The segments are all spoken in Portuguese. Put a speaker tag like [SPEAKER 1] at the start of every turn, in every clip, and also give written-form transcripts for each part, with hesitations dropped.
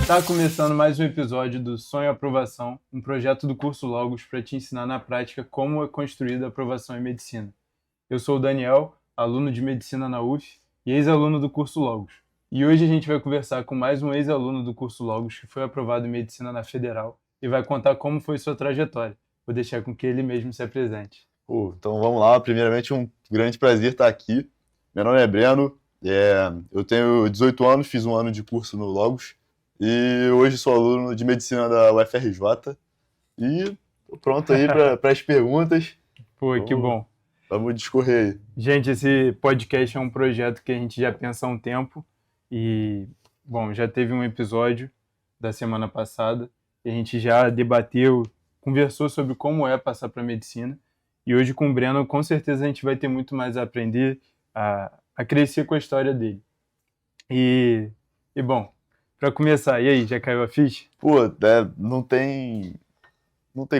[SPEAKER 1] Está começando mais um episódio do Sonho Aprovação, um projeto do curso Logos para te ensinar na prática como é construída a aprovação em medicina. Eu sou o Daniel, aluno de medicina na UF e ex-aluno do curso Logos. E hoje a gente vai conversar com mais um ex-aluno do curso Logos que foi aprovado em medicina na Federal e vai contar como foi sua trajetória. Vou deixar com que ele mesmo se apresente.
[SPEAKER 2] Então vamos lá, primeiramente um grande prazer estar aqui. Meu nome é Breno, eu tenho 18 anos, fiz um ano de curso no Logos e hoje sou aluno de medicina da UFRJ e tô pronto aí para as perguntas.
[SPEAKER 1] Pô, que bom.
[SPEAKER 2] Vamos discorrer aí.
[SPEAKER 1] Gente, esse podcast é um projeto que a gente já pensa há um tempo e, bom, já teve um episódio da semana passada e a gente já debateu, conversou sobre como é passar para medicina. E hoje com o Breno, com certeza a gente vai ter muito mais a aprender, a crescer com a história dele. E bom, para começar, e aí, já caiu a ficha?
[SPEAKER 2] Não tem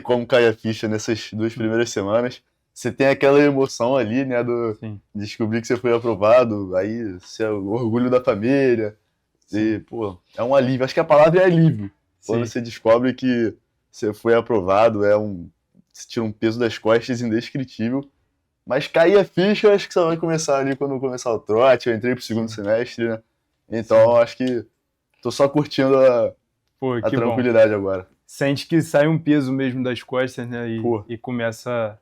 [SPEAKER 2] como cair a ficha nessas 2 primeiras semanas. Você tem aquela emoção ali, né,
[SPEAKER 1] Sim.
[SPEAKER 2] descobrir que você foi aprovado, aí você é o orgulho da família, e, é um alívio. Acho que a palavra é alívio. Quando
[SPEAKER 1] Sim.
[SPEAKER 2] você descobre que você foi aprovado, você tira um peso das costas indescritível. Mas cair a ficha, acho que só vai começar ali quando começar o trote. Eu entrei pro segundo semestre, né? Então, acho que tô só curtindo a
[SPEAKER 1] Que
[SPEAKER 2] tranquilidade
[SPEAKER 1] bom.
[SPEAKER 2] agora.
[SPEAKER 1] Sente que sai um peso mesmo das costas, né? E começa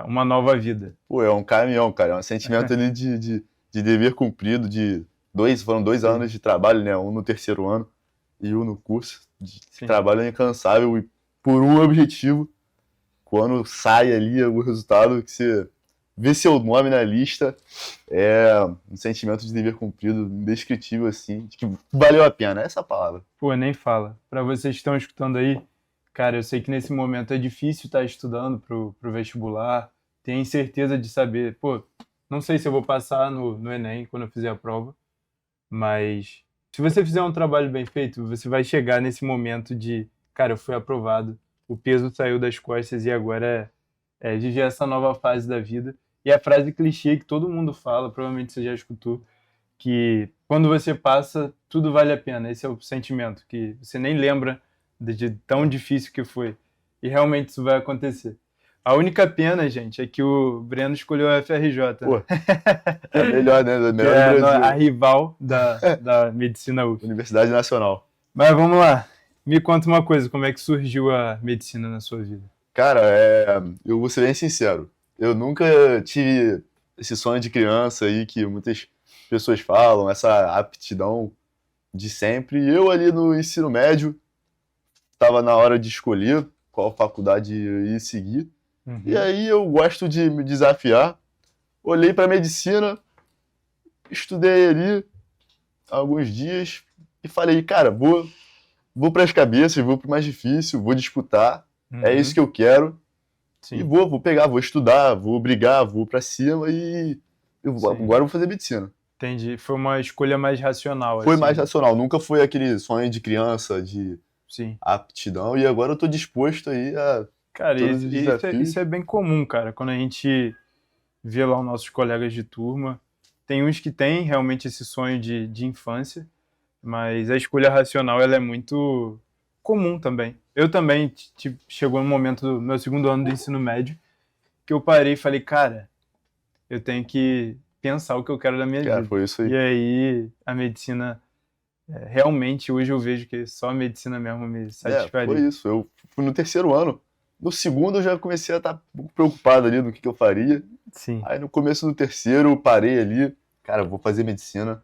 [SPEAKER 1] uma nova vida.
[SPEAKER 2] É um caminhão, cara. É um sentimento ali de dever cumprido, foram 2 anos de trabalho, né? Um no terceiro ano e um no curso. Trabalho incansável e por um objetivo. Quando sai ali o resultado, que você vê seu nome na lista, é um sentimento de dever cumprido indescritível, assim, de que valeu a pena, essa é a palavra.
[SPEAKER 1] Nem fala. Para vocês que estão escutando aí, cara, eu sei que nesse momento é difícil estar estudando pro vestibular, ter incerteza de saber, não sei se eu vou passar no Enem quando eu fizer a prova, mas se você fizer um trabalho bem feito, você vai chegar nesse momento de, cara, eu fui aprovado, o peso saiu das costas e agora é viver essa nova fase da vida. E a frase clichê que todo mundo fala, provavelmente você já escutou, que quando você passa, tudo vale a pena. Esse é o sentimento, que você nem lembra de tão difícil que foi. E realmente isso vai acontecer. A única pena, gente, é que o Breno escolheu a FRJ.
[SPEAKER 2] É melhor, né? É melhor
[SPEAKER 1] que
[SPEAKER 2] do Brasil.
[SPEAKER 1] a rival da Medicina UF.
[SPEAKER 2] Universidade Nacional.
[SPEAKER 1] Mas vamos lá. Me conta uma coisa, como é que surgiu a medicina na sua vida?
[SPEAKER 2] Cara, eu vou ser bem sincero. Eu nunca tive esse sonho de criança aí que muitas pessoas falam, essa aptidão de sempre. Eu ali no ensino médio, estava na hora de escolher qual faculdade eu ia seguir.
[SPEAKER 1] Uhum.
[SPEAKER 2] E aí eu gosto de me desafiar. Olhei para medicina, estudei ali alguns dias e falei, cara, vou para as cabeças, vou para o mais difícil, vou disputar. É isso que eu quero.
[SPEAKER 1] Sim.
[SPEAKER 2] E vou pegar, vou estudar, vou brigar, vou para cima e agora eu vou fazer medicina.
[SPEAKER 1] Entendi. Foi uma escolha mais racional.
[SPEAKER 2] Foi
[SPEAKER 1] assim.
[SPEAKER 2] mais racional, nunca foi aquele sonho de criança, de
[SPEAKER 1] Sim.
[SPEAKER 2] aptidão, e agora eu tô disposto aí a
[SPEAKER 1] Cara,
[SPEAKER 2] todos os desafios.
[SPEAKER 1] isso é bem comum, cara, quando a gente vê lá os nossos colegas de turma. Tem uns que têm realmente esse sonho de infância, mas a escolha racional ela é muito comum também. Eu também chegou um momento do meu segundo ano do ensino médio que eu parei e falei, cara, eu tenho que pensar o que eu quero da minha vida.
[SPEAKER 2] Foi isso aí.
[SPEAKER 1] E aí a medicina, realmente hoje eu vejo que só a medicina mesmo me satisfaria.
[SPEAKER 2] Foi isso, eu fui no terceiro ano. No segundo eu já comecei a estar um pouco preocupado ali do que eu faria.
[SPEAKER 1] Sim.
[SPEAKER 2] Aí no começo do terceiro eu parei ali, cara, eu vou fazer medicina,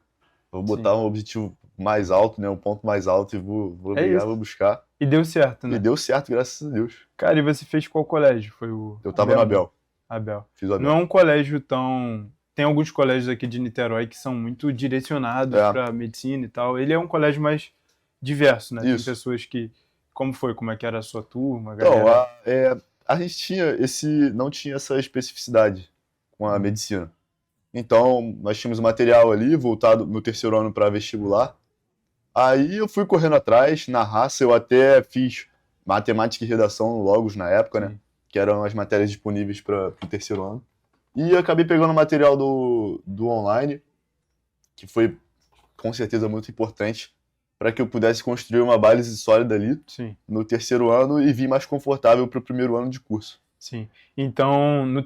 [SPEAKER 2] vou botar um objetivo mais alto, né, um ponto mais alto e vou brigar, vou buscar.
[SPEAKER 1] E deu certo, né?
[SPEAKER 2] E deu certo, graças a Deus.
[SPEAKER 1] Cara, e você fez qual colégio? Foi
[SPEAKER 2] Eu tava no Abel.
[SPEAKER 1] Fiz o Abel. Não é um colégio tão... Tem alguns colégios aqui de Niterói que são muito direcionados para medicina e tal. Ele é um colégio mais diverso, né?
[SPEAKER 2] Isso.
[SPEAKER 1] Tem pessoas que... Como é que era a sua turma?
[SPEAKER 2] A gente não tinha essa especificidade com a medicina. Então, nós tínhamos material ali voltado no terceiro ano para vestibular. Aí eu fui correndo atrás, na raça, eu até fiz matemática e redação no Logos na época, né? Que eram as matérias disponíveis para o terceiro ano. E eu acabei pegando o material do online, que foi com certeza muito importante para que eu pudesse construir uma base sólida ali
[SPEAKER 1] Sim,
[SPEAKER 2] no terceiro ano e vir mais confortável para o primeiro ano de curso.
[SPEAKER 1] sim. Então, no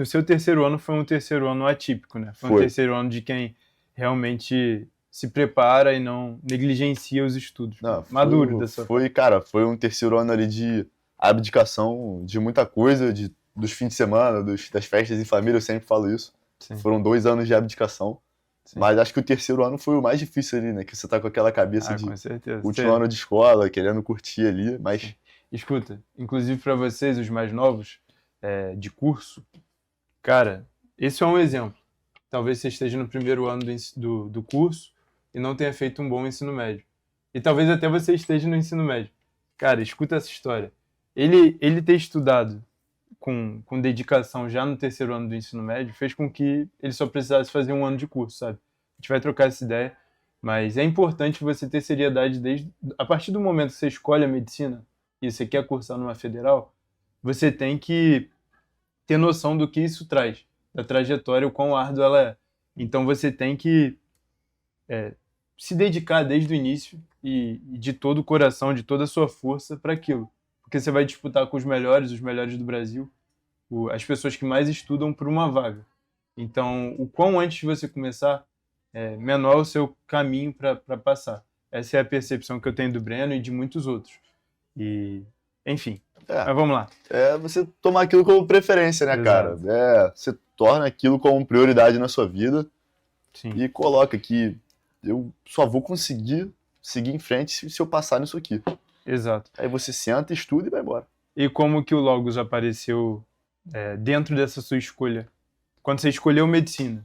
[SPEAKER 1] seu terceiro ano foi um terceiro ano atípico, né? Foi um
[SPEAKER 2] Foi.
[SPEAKER 1] terceiro ano de quem realmente se prepara e não negligencia os estudos.
[SPEAKER 2] Não,
[SPEAKER 1] Maduro dessa forma.
[SPEAKER 2] cara, foi um terceiro ano ali de abdicação de muita coisa, dos fins de semana, das festas em família, eu sempre falo isso.
[SPEAKER 1] Sim,
[SPEAKER 2] Foram 2 anos de abdicação.
[SPEAKER 1] sim.
[SPEAKER 2] Mas acho que o terceiro ano foi o mais difícil ali, né? Que você tá com aquela cabeça de
[SPEAKER 1] Com certeza.
[SPEAKER 2] último ano de escola, querendo curtir ali, mas
[SPEAKER 1] Sim. Escuta, inclusive para vocês, os mais novos, de curso, cara, esse é um exemplo. Talvez você esteja no primeiro ano do curso e não tenha feito um bom ensino médio. E talvez até você esteja no ensino médio. Cara, escuta essa história. Ele ter estudado com dedicação já no terceiro ano do ensino médio fez com que ele só precisasse fazer um ano de curso, sabe? A gente vai trocar essa ideia, mas é importante você ter seriedade a partir do momento que você escolhe a medicina e você quer cursar numa federal, você tem que ter noção do que isso traz, da trajetória, o quão árduo ela é. Então você tem que se dedicar desde o início e de todo o coração, de toda a sua força para aquilo. Porque você vai disputar com os melhores do Brasil, as pessoas que mais estudam por uma vaga. Então, o quão antes de você começar, menor é o seu caminho para passar. Essa é a percepção que eu tenho do Breno e de muitos outros. E, enfim, mas vamos lá.
[SPEAKER 2] É você tomar aquilo como preferência, né, cara? Você torna aquilo como prioridade na sua vida.
[SPEAKER 1] Sim.
[SPEAKER 2] E coloca que eu só vou conseguir seguir em frente se eu passar nisso aqui.
[SPEAKER 1] Exato.
[SPEAKER 2] Aí você senta, estuda e vai embora.
[SPEAKER 1] E como que o Logos apareceu dentro dessa sua escolha? Quando você escolheu medicina,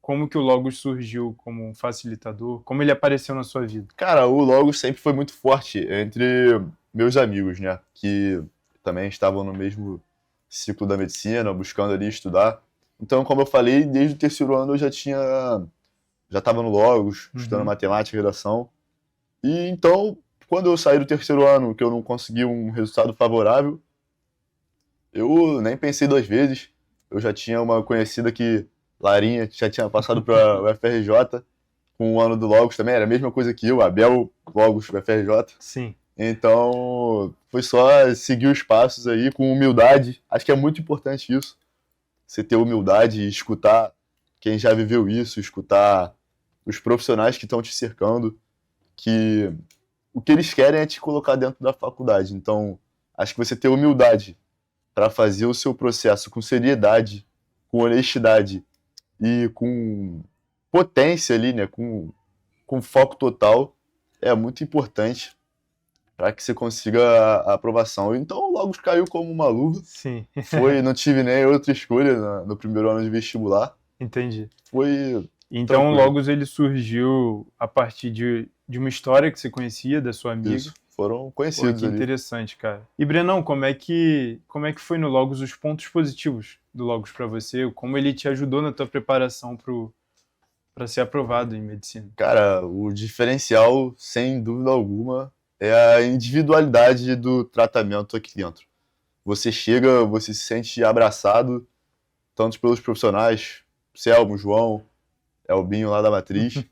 [SPEAKER 1] como que o Logos surgiu como um facilitador? Como ele apareceu na sua vida?
[SPEAKER 2] Cara, o Logos sempre foi muito forte entre meus amigos, né? Que também estavam no mesmo ciclo da medicina, buscando ali estudar. Então, como eu falei, desde o terceiro ano eu já estava no Logos, estudando matemática e redação. E então, quando eu saí do terceiro ano, que eu não consegui um resultado favorável, eu nem pensei 2 vezes. Eu já tinha uma conhecida que, Larinha, já tinha passado para o UFRJ, com um ano do Logos também, era a mesma coisa que eu, Abel, Logos, UFRJ.
[SPEAKER 1] Sim.
[SPEAKER 2] Então, foi só seguir os passos aí com humildade. Acho que é muito importante isso. Você ter humildade e escutar quem já viveu isso, escutar os profissionais que estão te cercando, que o que eles querem é te colocar dentro da faculdade. Então, acho que você ter humildade para fazer o seu processo com seriedade, com honestidade e com potência ali, né, com foco total, é muito importante para que você consiga a aprovação. Então, logo caiu como uma luva.
[SPEAKER 1] Sim.
[SPEAKER 2] Não tive nem outra escolha no primeiro ano de vestibular.
[SPEAKER 1] Entendi.
[SPEAKER 2] Então,
[SPEAKER 1] o Logos ele surgiu a partir de uma história que você conhecia da sua amiga.
[SPEAKER 2] Isso, foram conhecidos ali.
[SPEAKER 1] Que interessante, cara. E Brenão, como é que foi no Logos os pontos positivos do Logos para você? Como ele te ajudou na tua preparação para ser aprovado em medicina?
[SPEAKER 2] Cara, o diferencial, sem dúvida alguma, é a individualidade do tratamento aqui dentro. Você chega, você se sente abraçado, tanto pelos profissionais, Selmo, João, Elbinho lá da Matriz,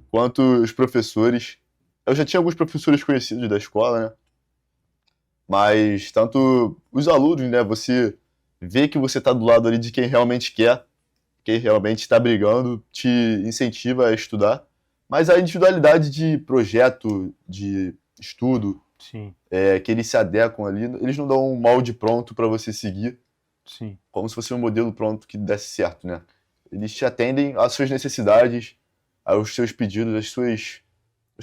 [SPEAKER 2] quanto os professores. Eu já tinha alguns professores conhecidos da escola, né? Mas tanto os alunos, né? Você vê que você está do lado ali de quem realmente quer, quem realmente está brigando, te incentiva a estudar. Mas a individualidade de projeto, de estudo,
[SPEAKER 1] Sim.
[SPEAKER 2] Que eles se adequam ali, eles não dão um molde pronto para você seguir.
[SPEAKER 1] Sim.
[SPEAKER 2] Como se fosse um modelo pronto que desse certo, né? Eles te atendem às suas necessidades, aos seus pedidos, aos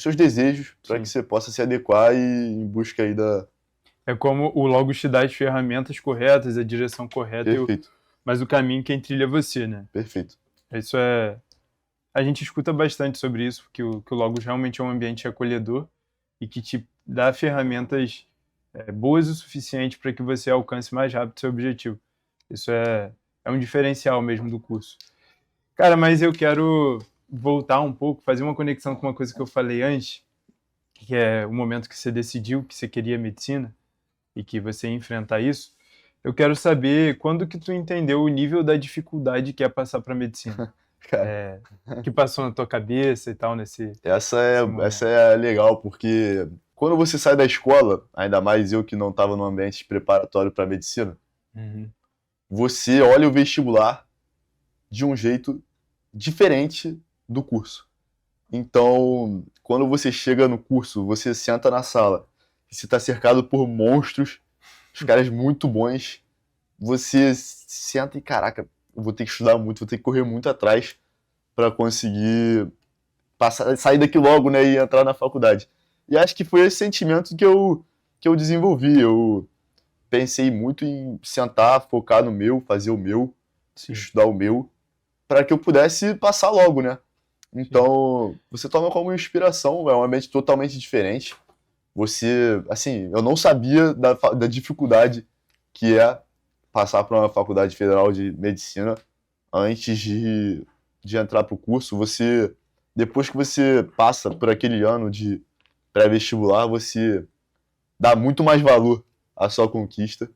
[SPEAKER 2] seus desejos, para que você possa se adequar e em busca aí da...
[SPEAKER 1] É como o Logos te dá as ferramentas corretas, a direção correta, mas o caminho quem trilha é você, né?
[SPEAKER 2] Perfeito.
[SPEAKER 1] Isso a gente escuta bastante sobre isso, que o Logos realmente é um ambiente acolhedor e que te dá ferramentas boas o suficiente para que você alcance mais rápido seu objetivo. Isso é um diferencial mesmo do curso. Cara, mas eu quero voltar um pouco, fazer uma conexão com uma coisa que eu falei antes, que é o momento que você decidiu que você queria medicina e que você ia enfrentar isso. Eu quero saber quando que tu entendeu o nível da dificuldade que é passar para medicina.
[SPEAKER 2] Cara,
[SPEAKER 1] que passou na tua cabeça e tal nesse momento?
[SPEAKER 2] essa é legal, porque quando você sai da escola, ainda mais eu que não estava no ambiente preparatório para medicina,
[SPEAKER 1] Uhum.
[SPEAKER 2] você olha o vestibular de um jeito diferente do curso. Então, quando você chega no curso, você senta na sala e você está cercado por monstros, os caras muito bons, você senta e, caraca, eu vou ter que estudar muito, vou ter que correr muito atrás para conseguir sair daqui logo, né, e entrar na faculdade. E acho que foi esse sentimento que eu desenvolvi. Eu pensei muito em sentar, focar no meu, fazer o meu,
[SPEAKER 1] Sim.
[SPEAKER 2] estudar o meu, para que eu pudesse passar logo, né? Então, você toma como inspiração, é um ambiente totalmente diferente. Você, assim, eu não sabia da dificuldade que é passar para uma faculdade federal de medicina antes de entrar para o curso. Você, depois que você passa por aquele ano de pré-vestibular, você dá muito mais valor à sua conquista,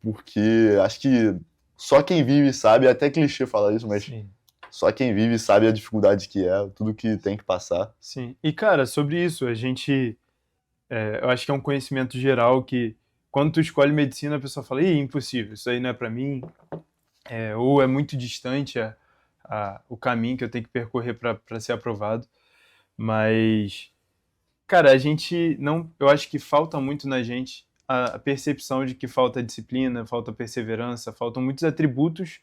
[SPEAKER 2] porque acho que só quem vive sabe, é até clichê falar isso, mas
[SPEAKER 1] Sim.
[SPEAKER 2] só quem vive sabe a dificuldade que é, tudo que tem que passar.
[SPEAKER 1] Sim. E, cara, sobre isso, eu acho que é um conhecimento geral que quando tu escolhe medicina, a pessoa fala, ih, impossível, isso aí não é pra mim, ou é muito distante o caminho que eu tenho que percorrer para ser aprovado. Mas, cara, a gente não. Eu acho que falta muito na gente a percepção de que falta disciplina, falta perseverança, faltam muitos atributos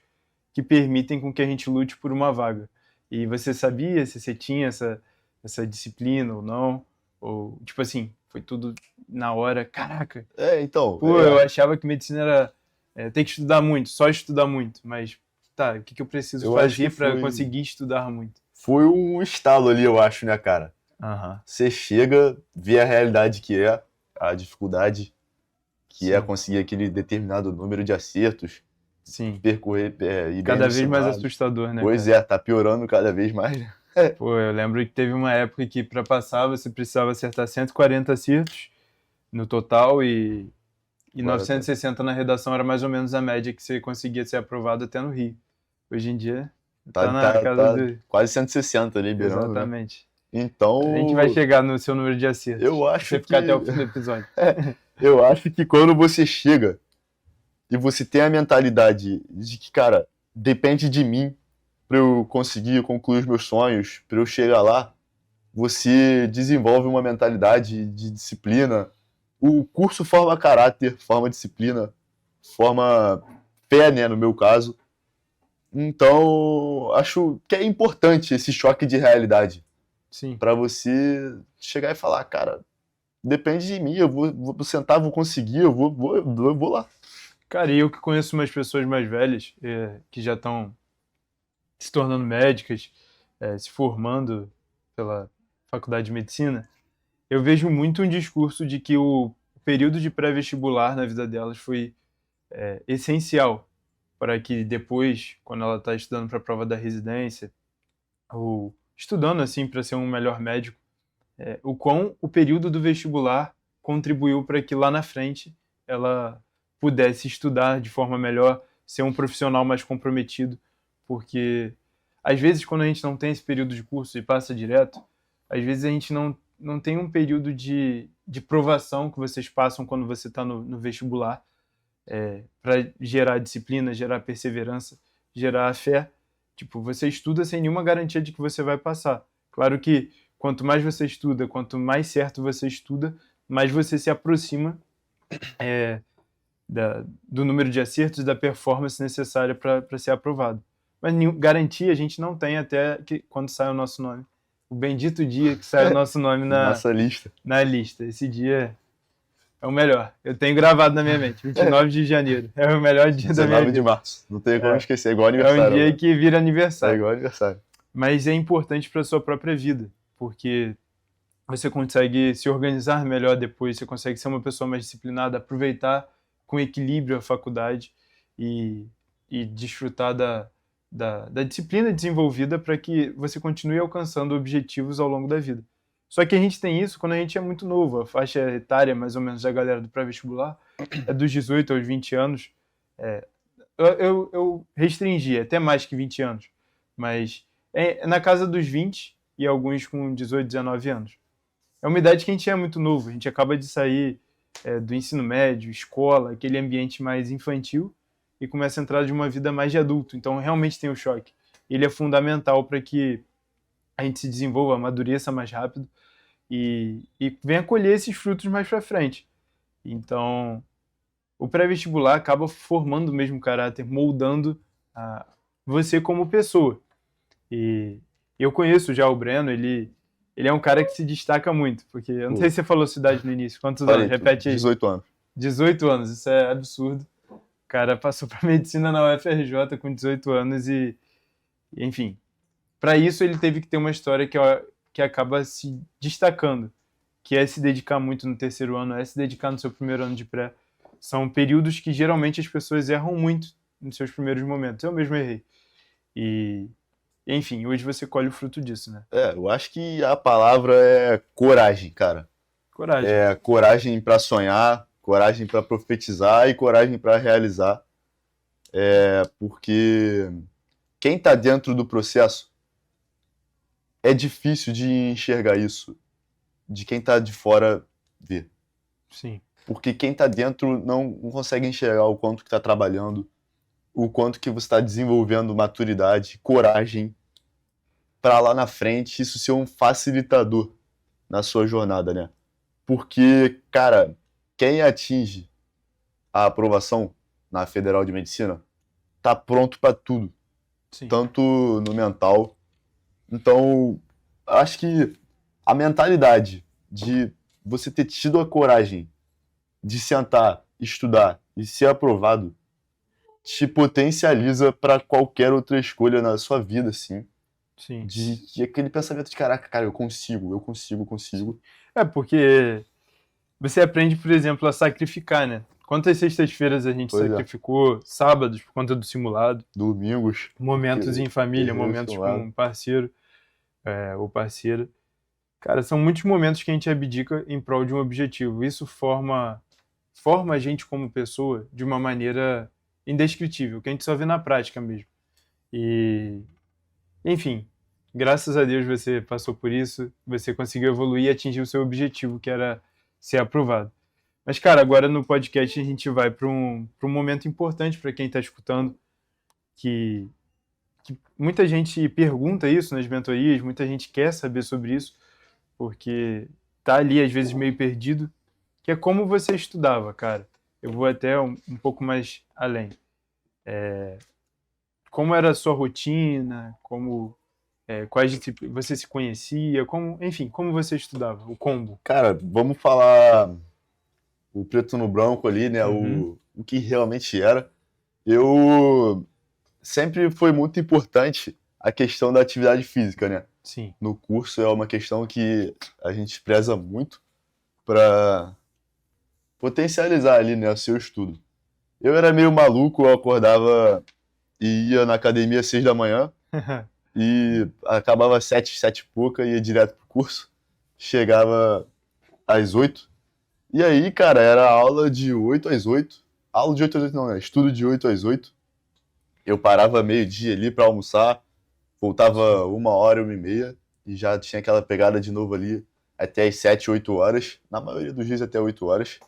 [SPEAKER 1] que permitem com que a gente lute por uma vaga. E você sabia se você tinha essa disciplina ou não? Ou, tipo assim, foi tudo na hora. Caraca,
[SPEAKER 2] Então,
[SPEAKER 1] pô, eu achava que medicina era ter que estudar muito, só estudar muito. Mas, tá, o que que eu preciso
[SPEAKER 2] eu acho que
[SPEAKER 1] fazer para conseguir estudar muito?
[SPEAKER 2] foi um estalo ali, eu acho, né, cara?
[SPEAKER 1] Aham,
[SPEAKER 2] Você chega, vê a realidade que é, a dificuldade que é
[SPEAKER 1] sim,
[SPEAKER 2] conseguir aquele determinado número de acertos,
[SPEAKER 1] sim.
[SPEAKER 2] percorrer, ir bem
[SPEAKER 1] Cada
[SPEAKER 2] no
[SPEAKER 1] vez mais
[SPEAKER 2] seminário.
[SPEAKER 1] assustador, né,
[SPEAKER 2] Pois
[SPEAKER 1] cara?
[SPEAKER 2] é, tá piorando cada vez mais, né?
[SPEAKER 1] Pô, eu lembro que teve uma época que para passar você precisava acertar 140 acertos no total e
[SPEAKER 2] Agora tá,
[SPEAKER 1] 960 na redação era mais ou menos a média que você conseguia ser aprovado até no Rio. Hoje em dia tá na casa
[SPEAKER 2] tá
[SPEAKER 1] do...
[SPEAKER 2] quase 160 ali, beirando, né?
[SPEAKER 1] Exatamente. A gente vai
[SPEAKER 2] Então,
[SPEAKER 1] chegar no seu número de acertos.
[SPEAKER 2] eu
[SPEAKER 1] Se
[SPEAKER 2] acho
[SPEAKER 1] você ficar até
[SPEAKER 2] que
[SPEAKER 1] o fim do episódio.
[SPEAKER 2] eu acho que quando você chega e você tem a mentalidade de que, cara, depende de mim para eu conseguir concluir os meus sonhos, para eu chegar lá, você desenvolve uma mentalidade de disciplina. O curso forma caráter, forma disciplina, forma fé, né, no meu caso. Então, acho que é importante esse choque de realidade
[SPEAKER 1] Sim.
[SPEAKER 2] para você chegar e falar, cara, depende de mim, eu vou sentar, vou conseguir, eu vou lá.
[SPEAKER 1] Cara, e eu que conheço umas pessoas mais velhas, que já estão se tornando médicas, se formando pela faculdade de medicina, eu vejo muito um discurso de que o período de pré-vestibular na vida delas foi essencial para que depois, quando ela está estudando para a prova da residência, ou estudando assim para ser um melhor médico, o quão o período do vestibular contribuiu para que lá na frente ela pudesse estudar de forma melhor, ser um profissional mais comprometido, porque às vezes quando a gente não tem esse período de curso e passa direto, às vezes a gente não tem um período de provação que vocês passam quando você está no vestibular, para gerar disciplina, gerar perseverança, gerar fé. Tipo, você estuda sem nenhuma garantia de que você vai passar. Claro que quanto mais você estuda, quanto mais certo você estuda, mais você se aproxima do número de acertos e da performance necessária para ser aprovado. Mas garantia a gente não tem até que, quando sai o nosso nome. O bendito dia que sai o nosso nome
[SPEAKER 2] Nossa lista.
[SPEAKER 1] na lista. Esse dia é o melhor. Eu tenho gravado na minha mente. 29 de janeiro. É o melhor dia da minha
[SPEAKER 2] 19 de
[SPEAKER 1] vida.
[SPEAKER 2] março. Não tem como esquecer, é igual
[SPEAKER 1] É um
[SPEAKER 2] aniversário.
[SPEAKER 1] dia
[SPEAKER 2] Agora.
[SPEAKER 1] que vira
[SPEAKER 2] É
[SPEAKER 1] aniversário.
[SPEAKER 2] igual aniversário.
[SPEAKER 1] Mas é importante para sua própria vida, porque você consegue se organizar melhor depois, você consegue ser uma pessoa mais disciplinada, aproveitar com equilíbrio a faculdade e, e desfrutar da disciplina desenvolvida para que você continue alcançando objetivos ao longo da vida. Só que a gente tem isso quando a gente é muito novo. A faixa etária, mais ou menos, da galera do pré-vestibular é dos 18 aos 20 anos. Eu restringi até mais que 20 anos. mas é na casa dos 20 e alguns com 18, 19 anos. É uma idade que a gente é muito novo, a gente acaba de sair do ensino médio, escola, aquele ambiente mais infantil, e começa a entrar de uma vida mais de adulto. Então, realmente tem o choque. Ele é fundamental para que a gente se desenvolva, amadureça mais rápido e venha colher esses frutos mais para frente. Então, o pré-vestibular acaba formando o mesmo caráter, moldando você como pessoa. E eu conheço já o Breno, ele é um cara que se destaca muito, porque eu não sei se você falou cidade no início. Quantos anos? Repete aí.
[SPEAKER 2] 18 anos.
[SPEAKER 1] 18 anos, isso é absurdo. O cara passou para medicina na UFRJ com 18 anos e enfim. Para isso ele teve que ter uma história que acaba se destacando, que é se dedicar muito no terceiro ano, é se dedicar no seu primeiro ano de pré. São períodos que geralmente as pessoas erram muito nos seus primeiros momentos. Eu mesmo errei. E enfim, hoje você colhe o fruto disso, né?
[SPEAKER 2] Eu acho que a palavra é coragem, cara.
[SPEAKER 1] Coragem.
[SPEAKER 2] É coragem para sonhar, coragem para profetizar e coragem para realizar. Porque quem tá dentro do processo é difícil de enxergar isso, de quem tá de fora ver.
[SPEAKER 1] Sim.
[SPEAKER 2] Porque quem tá dentro não consegue enxergar o quanto que tá trabalhando, o quanto que você está desenvolvendo maturidade, coragem, para lá na frente isso ser um facilitador na sua jornada, né? Porque, cara, quem atinge a aprovação na Federal de Medicina tá pronto para tudo,
[SPEAKER 1] Sim.
[SPEAKER 2] tanto no mental. Então, acho que a mentalidade de você ter tido a coragem de sentar, estudar e ser aprovado te potencializa para qualquer outra escolha na sua vida, assim.
[SPEAKER 1] Sim.
[SPEAKER 2] De aquele pensamento de, caraca, cara, eu consigo.
[SPEAKER 1] É porque você aprende, por exemplo, a sacrificar, né? Quantas sextas-feiras a gente sacrificou, sábados por conta do simulado,
[SPEAKER 2] domingos,
[SPEAKER 1] momentos em família, momentos com um parceiro ou parceira. Cara, são muitos momentos que a gente abdica em prol de um objetivo. Isso forma a gente como pessoa de uma maneira indescritível, que a gente só vê na prática mesmo. E, enfim, graças a Deus você passou por isso, você conseguiu evoluir e atingir o seu objetivo, que era ser aprovado. Mas, cara, agora no podcast a gente vai para um momento importante para quem está escutando, que muita gente pergunta isso nas mentorias, muita gente quer saber sobre isso, porque tá ali às vezes meio perdido, que é como você estudava, cara. Eu vou até um pouco mais além. Como era a sua rotina, quais disciplinas você se conhecia, enfim, como você estudava, o combo.
[SPEAKER 2] Cara, vamos falar o preto no branco ali, né?
[SPEAKER 1] Uhum.
[SPEAKER 2] O que realmente era. Eu sempre foi muito importante a questão da atividade física, né?
[SPEAKER 1] Sim.
[SPEAKER 2] No curso é uma questão que a gente preza muito para potencializar ali, né, o seu estudo. Eu era meio maluco, eu acordava e ia na academia às 6 da manhã e acabava às 7 e pouca, ia direto pro curso, chegava às 8. E aí, cara, era aula de 8 às 8. Aula de 8 às 8 não, né? Estudo de 8 às 8. Eu parava meio-dia ali pra almoçar, voltava 1h, 1h30 e já tinha aquela pegada de novo ali até às 7, 8 horas. Na maioria dos dias até 8 horas.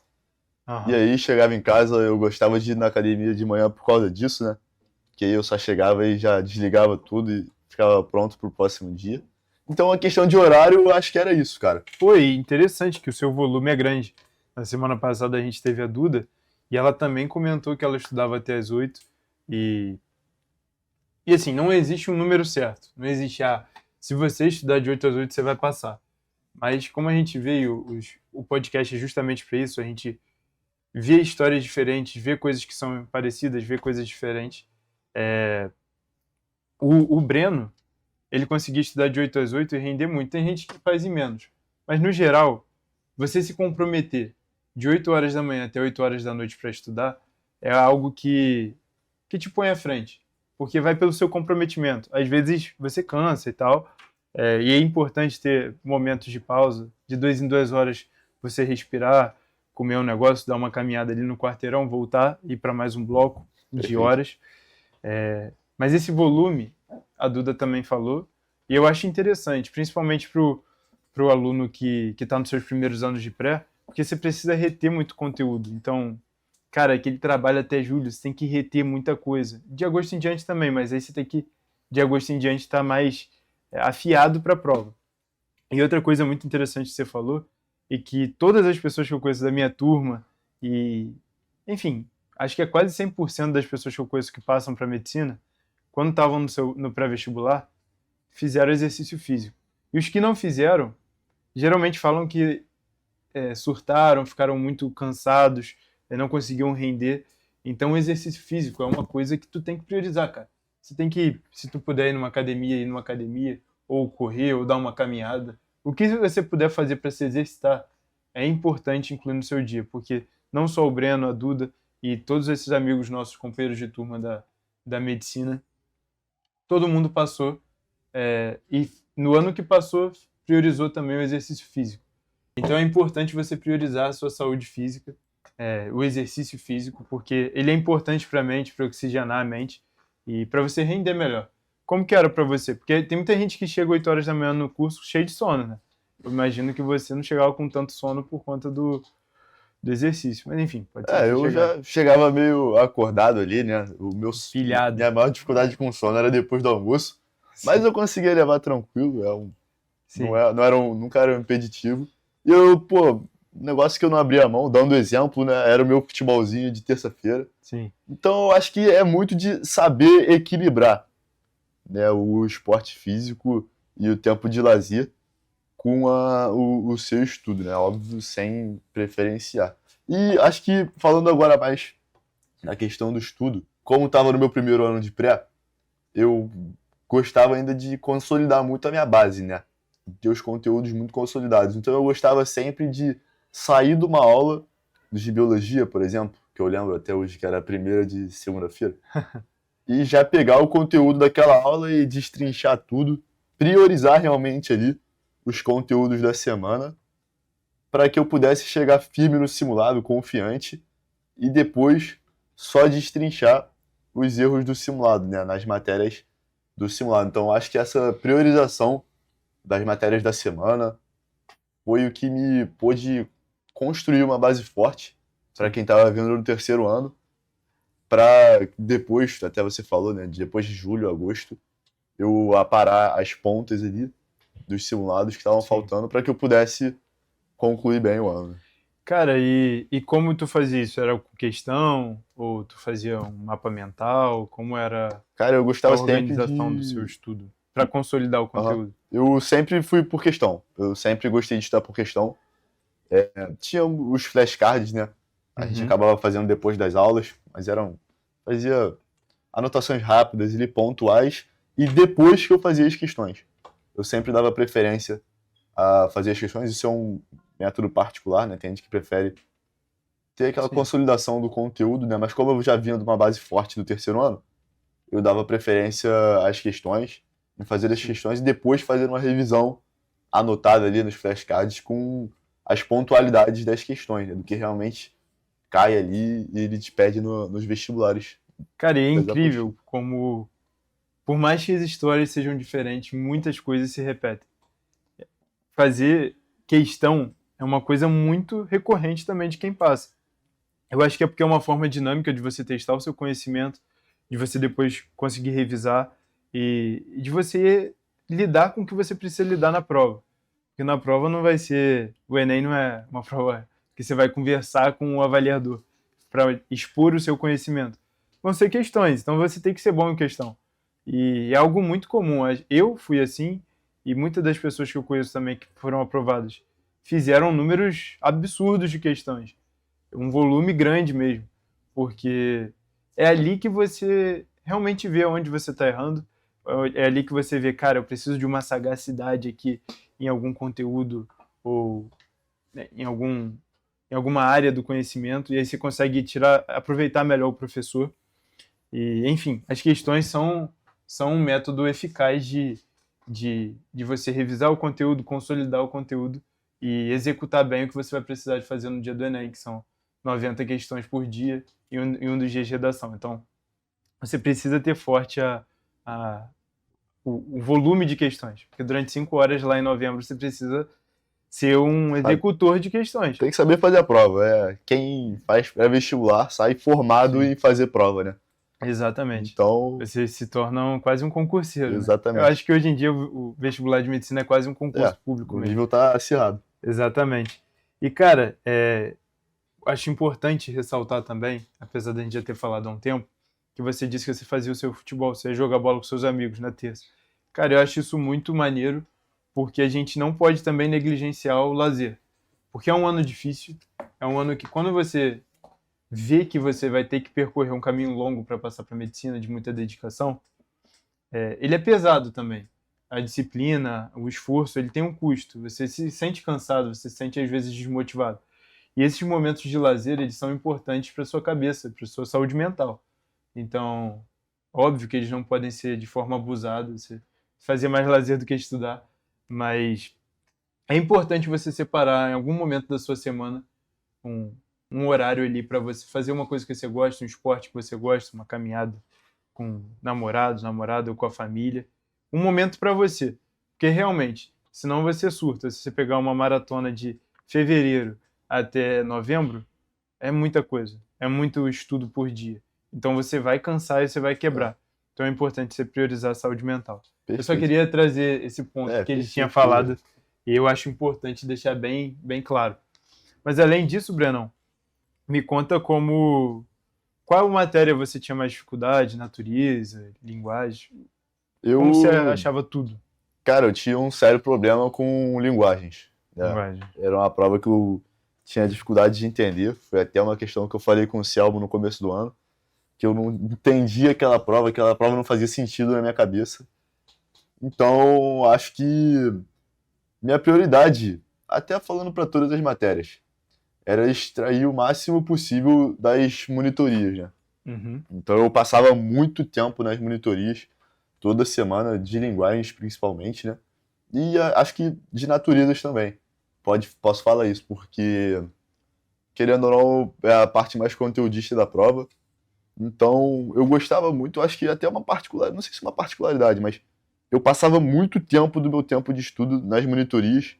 [SPEAKER 1] Uhum.
[SPEAKER 2] E aí, chegava em casa, eu gostava de ir na academia de manhã por causa disso, né? Que aí eu só chegava e já desligava tudo e ficava pronto pro próximo dia. Então, a questão de horário, eu acho que era isso, cara.
[SPEAKER 1] Foi interessante que o seu volume é grande. Na semana passada a gente teve a Duda e ela também comentou que ela estudava até as 8 e assim, não existe um número certo. Não existe, se você estudar de 8 às 8 você vai passar. Mas como a gente veio, o podcast é justamente para isso, a gente vê histórias diferentes, vê coisas que são parecidas, vê coisas diferentes. O Breno, ele conseguia estudar de 8 às 8 e render muito. Tem gente que faz em menos. Mas, no geral, você se comprometer de 8 horas da manhã até 8 horas da noite para estudar é algo que te põe à frente. Porque vai pelo seu comprometimento. Às vezes você cansa e tal, e é importante ter momentos de pausa, de 2 em 2 horas você respirar, comer um negócio, dar uma caminhada ali no quarteirão, voltar e ir para mais um bloco de horas. Mas esse volume, a Duda também falou, e eu acho interessante, principalmente pro aluno que está nos seus primeiros anos de pré, porque você precisa reter muito conteúdo. Então, cara, aquele trabalho até julho, você tem que reter muita coisa. De agosto em diante também, mas aí você tem que, de agosto em diante, estar mais afiado para a prova. E outra coisa muito interessante que você falou, e que todas as pessoas que eu conheço da minha turma, e, enfim, acho que é quase 100% das pessoas que eu conheço que passam para medicina, quando estavam no pré-vestibular, fizeram exercício físico. E os que não fizeram, geralmente falam que surtaram, ficaram muito cansados, não conseguiam render. Então o exercício físico é uma coisa que tu tem que priorizar, cara. Você tem que, se tu puder ir numa academia, ou correr, ou dar uma caminhada. O que você puder fazer para se exercitar é importante incluir no seu dia, porque não só o Breno, a Duda e todos esses amigos nossos, companheiros de turma da medicina, todo mundo passou, e no ano que passou, priorizou também o exercício físico. Então é importante você priorizar a sua saúde física, o exercício físico, porque ele é importante para a mente, para oxigenar a mente e para você render melhor. Como que era para você? Porque tem muita gente que chega 8 horas da manhã no curso cheio de sono, né? Eu imagino que você não chegava com tanto sono por conta do exercício. Mas enfim, pode ser que você
[SPEAKER 2] Eu
[SPEAKER 1] chegava
[SPEAKER 2] já chegava meio acordado ali, né?
[SPEAKER 1] pilhado.
[SPEAKER 2] Minha maior dificuldade com sono era depois do almoço, mas
[SPEAKER 1] Sim,
[SPEAKER 2] eu conseguia levar tranquilo,
[SPEAKER 1] sim,
[SPEAKER 2] nunca era um impeditivo. E eu, pô, um negócio que eu não abria a mão, dando exemplo, né? Era o meu futebolzinho de terça-feira.
[SPEAKER 1] sim.
[SPEAKER 2] Então eu acho que é muito de saber equilibrar, né, o esporte físico e o tempo de lazer com o seu estudo, né? Óbvio, sem preferenciar. E acho que, falando agora mais na questão do estudo, como estava no meu primeiro ano de pré, eu gostava ainda de consolidar muito a minha base, né? Ter os conteúdos muito consolidados. Então eu gostava sempre de sair de uma aula de biologia, por exemplo, que eu lembro até hoje que era a primeira de segunda-feira, e já pegar o conteúdo daquela aula e destrinchar tudo, priorizar realmente ali os conteúdos da semana para que eu pudesse chegar firme no simulado, confiante, e depois só destrinchar os erros do simulado, né, nas matérias do simulado. Então, acho que essa priorização das matérias da semana foi o que me pôde construir uma base forte para quem estava vindo no terceiro ano, para depois, até você falou, né, depois de julho, agosto, eu aparar as pontas ali dos simulados que estavam
[SPEAKER 1] Sim.
[SPEAKER 2] faltando para que eu pudesse concluir bem o ano.
[SPEAKER 1] Cara, e como tu fazia isso? Era com questão? Ou tu fazia um mapa mental? Como era
[SPEAKER 2] Cara, eu
[SPEAKER 1] a
[SPEAKER 2] gostava sempre
[SPEAKER 1] organização do seu
[SPEAKER 2] de.
[SPEAKER 1] estudo? Para consolidar o
[SPEAKER 2] Aham.
[SPEAKER 1] conteúdo?
[SPEAKER 2] Eu sempre fui por questão. Eu sempre gostei de estudar por questão. Tinha os flashcards, né? A gente
[SPEAKER 1] Uhum.
[SPEAKER 2] acabava fazendo depois das aulas, mas fazia anotações rápidas e pontuais, e depois que eu fazia as questões. Eu sempre dava preferência a fazer as questões. Isso é um método particular, né? Tem gente que prefere ter aquela
[SPEAKER 1] Sim,
[SPEAKER 2] consolidação do conteúdo, né? Mas como eu já vinha de uma base forte do terceiro ano, eu dava preferência às questões, em fazer as
[SPEAKER 1] sim.
[SPEAKER 2] questões e depois fazer uma revisão anotada ali nos flashcards com as pontualidades das questões, né? Do que realmente cai ali e ele te pede nos vestibulares
[SPEAKER 1] Cara, e é
[SPEAKER 2] das apostilas.
[SPEAKER 1] incrível como, por mais que as histórias sejam diferentes, muitas coisas se repetem. Fazer questão é uma coisa muito recorrente também de quem passa. Eu acho que é porque é uma forma dinâmica de você testar o seu conhecimento, de você depois conseguir revisar e de você lidar com o que você precisa lidar na prova. Porque na prova não vai ser. O Enem não é uma prova que você vai conversar com o avaliador para expor o seu conhecimento. Vão ser questões, então você tem que ser bom em questão. E é algo muito comum. Eu fui assim, e muitas das pessoas que eu conheço também que foram aprovadas fizeram números absurdos de questões. Um volume grande mesmo. Porque é ali que você realmente vê onde você está errando. É ali que você vê, cara, eu preciso de uma sagacidade aqui em algum conteúdo ou né, em alguma área do conhecimento, e aí você consegue aproveitar melhor o professor. E, enfim, as questões são um método eficaz de você revisar o conteúdo, consolidar o conteúdo e executar bem o que você vai precisar de fazer no dia do Enem, que são 90 questões por dia e um dos dias de redação. Então, você precisa ter forte a o volume de questões. Porque durante 5 horas lá em novembro você precisa ser um executor de questões.
[SPEAKER 2] Tem que saber fazer a prova. Quem faz pré-vestibular sai formado em fazer prova, né?
[SPEAKER 1] Exatamente.
[SPEAKER 2] Então,
[SPEAKER 1] você se torna quase um concurseiro.
[SPEAKER 2] Exatamente.
[SPEAKER 1] Né? Eu acho que hoje em dia o vestibular de medicina é quase um concurso público
[SPEAKER 2] o
[SPEAKER 1] mesmo.
[SPEAKER 2] nível tá acirrado.
[SPEAKER 1] Exatamente. E, cara, acho importante ressaltar também, apesar da gente já ter falado há um tempo, que você disse que você fazia o seu futebol, você ia jogar bola com seus amigos na terça. Cara, eu acho isso muito maneiro, porque a gente não pode também negligenciar o lazer. Porque é um ano difícil, é um ano que quando você vê que você vai ter que percorrer um caminho longo para passar para medicina, de muita dedicação, ele é pesado também. A disciplina, o esforço, ele tem um custo. Você se sente cansado, você se sente às vezes desmotivado. E esses momentos de lazer, eles são importantes para sua cabeça, para sua saúde mental. Então, óbvio que eles não podem ser de forma abusada, você fazer mais lazer do que estudar, mas é importante você separar em algum momento da sua semana um horário ali para você fazer uma coisa que você gosta, um esporte que você gosta, uma caminhada com namorados, namorada ou com a família. Um momento para você. Porque realmente, senão você surta. Se você pegar uma maratona de fevereiro até novembro, é muita coisa. É muito estudo por dia. Então você vai cansar e você vai quebrar. Então é importante você priorizar a saúde mental.
[SPEAKER 2] Perfeito.
[SPEAKER 1] Eu só queria trazer esse ponto que ele tinha falado e eu acho importante deixar bem, bem claro. Mas além disso, Brenão, me conta qual matéria você tinha mais dificuldade? Natureza, linguagem? Como você achava tudo?
[SPEAKER 2] Cara, eu tinha um sério problema com linguagens.
[SPEAKER 1] Linguagem.
[SPEAKER 2] Era uma prova que eu tinha dificuldade de entender. Foi até uma questão que eu falei com o Selmo no começo do ano, que eu não entendia aquela prova não fazia sentido na minha cabeça. Então, acho que minha prioridade, até falando para todas as matérias, era extrair o máximo possível das monitorias, né?
[SPEAKER 1] Uhum.
[SPEAKER 2] Então eu passava muito tempo nas monitorias, toda semana, de linguagens principalmente, né? E acho que de naturezas também. Posso falar isso, porque, querendo ou não, é a parte mais conteudista da prova. Então eu gostava muito, acho que até uma particularidade, não sei se é uma particularidade, mas eu passava muito tempo do meu tempo de estudo nas monitorias,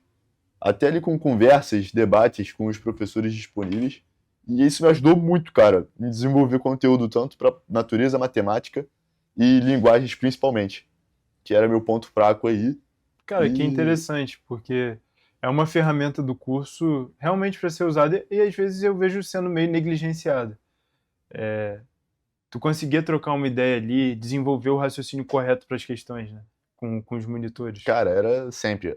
[SPEAKER 2] até ali com conversas, debates com os professores disponíveis. E isso me ajudou muito, cara, em desenvolver conteúdo tanto para natureza, matemática e linguagens principalmente, que era meu ponto fraco aí.
[SPEAKER 1] Cara, que interessante, porque é uma ferramenta do curso realmente para ser usada e às vezes eu vejo sendo meio negligenciada. Tu conseguia trocar uma ideia ali, desenvolver o raciocínio correto para as questões, né? Com os monitores.
[SPEAKER 2] Cara, era sempre.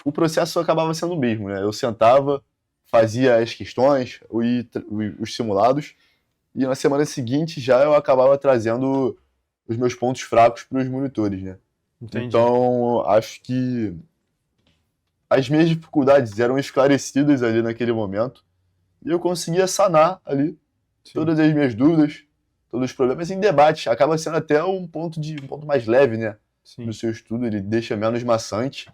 [SPEAKER 2] O processo acabava sendo o mesmo, né? Eu sentava, fazia as questões, os simulados, e na semana seguinte já eu acabava trazendo os meus pontos fracos para os monitores, né?
[SPEAKER 1] Entendi.
[SPEAKER 2] Então, acho que as minhas dificuldades eram esclarecidas ali naquele momento, e eu conseguia sanar ali todas as minhas dúvidas, todos os problemas em debate. Acaba sendo até um ponto mais leve, né? No seu estudo, ele deixa menos maçante.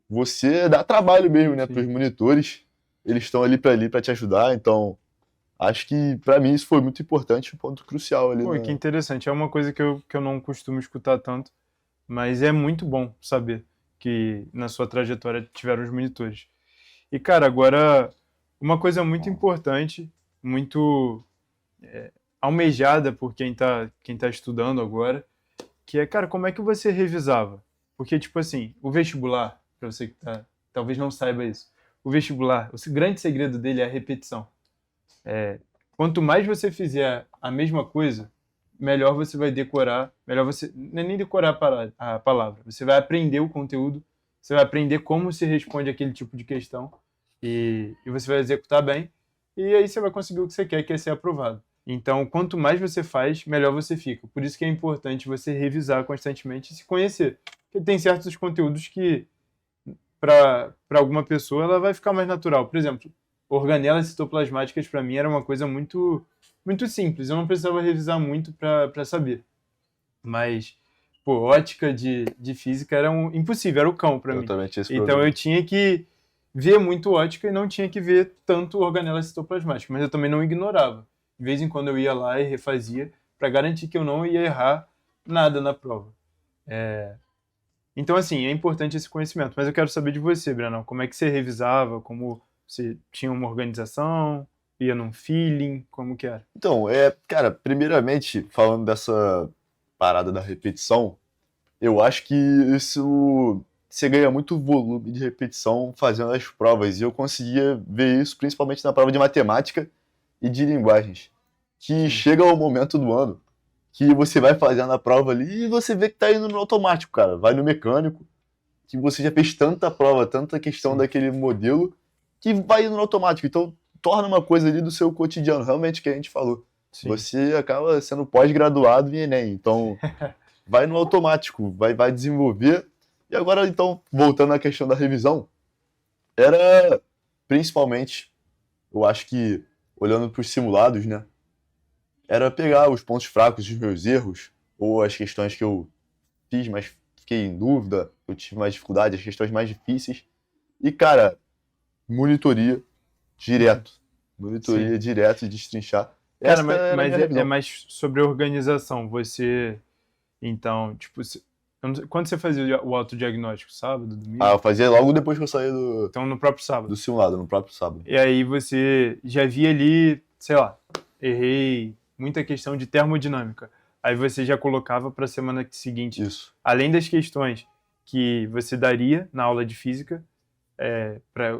[SPEAKER 2] Você dá trabalho mesmo, né, para os monitores. Eles estão ali para te ajudar, então acho que para mim isso foi muito importante, um ponto crucial ali.
[SPEAKER 1] Pô, que interessante. É uma coisa que eu não costumo escutar tanto, mas é muito bom saber que na sua trajetória tiveram os monitores. E, cara, agora, uma coisa muito importante, muito almejada por quem tá estudando agora, que é, cara, como é que você revisava? Porque, tipo assim, o vestibular, para você que talvez não saiba isso, o vestibular, o grande segredo dele é a repetição. Quanto mais você fizer a mesma coisa, melhor você vai decorar, melhor você, não é nem decorar a palavra, você vai aprender o conteúdo, você vai aprender como se responde aquele tipo de questão e você vai executar bem e aí você vai conseguir o que você quer, que é ser aprovado. Então, quanto mais você faz, melhor você fica. Por isso que é importante você revisar constantemente e se conhecer. Porque tem certos conteúdos que, para alguma pessoa, ela vai ficar mais natural. Por exemplo, organelas citoplasmáticas, para mim, era uma coisa muito, muito simples. Eu não precisava revisar muito para saber. Mas, pô, ótica de física era impossível, era o cão para mim. Então, eu tinha que ver muito ótica e não tinha que ver tanto organelas citoplasmáticas. Mas eu também não ignorava. De vez em quando eu ia lá e refazia para garantir que eu não ia errar nada na prova. Então, assim, é importante esse conhecimento. Mas eu quero saber de você, Brenão. Como é que você revisava? Como você tinha uma organização? Ia num feeling? Como que era?
[SPEAKER 2] Então, cara, primeiramente, falando dessa parada da repetição, eu acho que isso você ganha muito volume de repetição fazendo as provas. E eu conseguia ver isso principalmente na prova de matemática e de linguagens. Que
[SPEAKER 1] Sim,
[SPEAKER 2] chega o momento do ano que você vai fazendo a prova ali e você vê que tá indo no automático, cara. Vai no mecânico, que você já fez tanta prova, tanta questão
[SPEAKER 1] sim,
[SPEAKER 2] daquele modelo, que vai indo no automático. Então, torna uma coisa ali do seu cotidiano, realmente que a gente falou.
[SPEAKER 1] sim.
[SPEAKER 2] Você acaba sendo pós-graduado em Enem. Então, vai no automático, vai desenvolver. E agora, então, voltando à questão da revisão, era principalmente, eu acho que, olhando para os simulados, né? Era pegar os pontos fracos dos meus erros, ou as questões que eu fiz, mas fiquei em dúvida, eu tive mais dificuldade, as questões mais difíceis. E, cara, monitoria
[SPEAKER 1] Uhum.
[SPEAKER 2] direto.
[SPEAKER 1] Sim.
[SPEAKER 2] Monitoria direto e destrinchar.
[SPEAKER 1] Cara,
[SPEAKER 2] Essa era a
[SPEAKER 1] mas
[SPEAKER 2] minha
[SPEAKER 1] é
[SPEAKER 2] revisão.
[SPEAKER 1] mais sobre organização. Você, então, tipo, eu não sei- quando você fazia o autodiagnóstico? Sábado,
[SPEAKER 2] Ah,
[SPEAKER 1] domingo?
[SPEAKER 2] eu fazia logo depois que eu saí do,
[SPEAKER 1] Então, no próprio sábado.
[SPEAKER 2] do simulado, no próprio sábado.
[SPEAKER 1] E aí você já via ali, sei lá, errei muita questão de termodinâmica. Aí você já colocava para a semana seguinte,
[SPEAKER 2] Isso.
[SPEAKER 1] além das questões que você daria na aula de física, pra,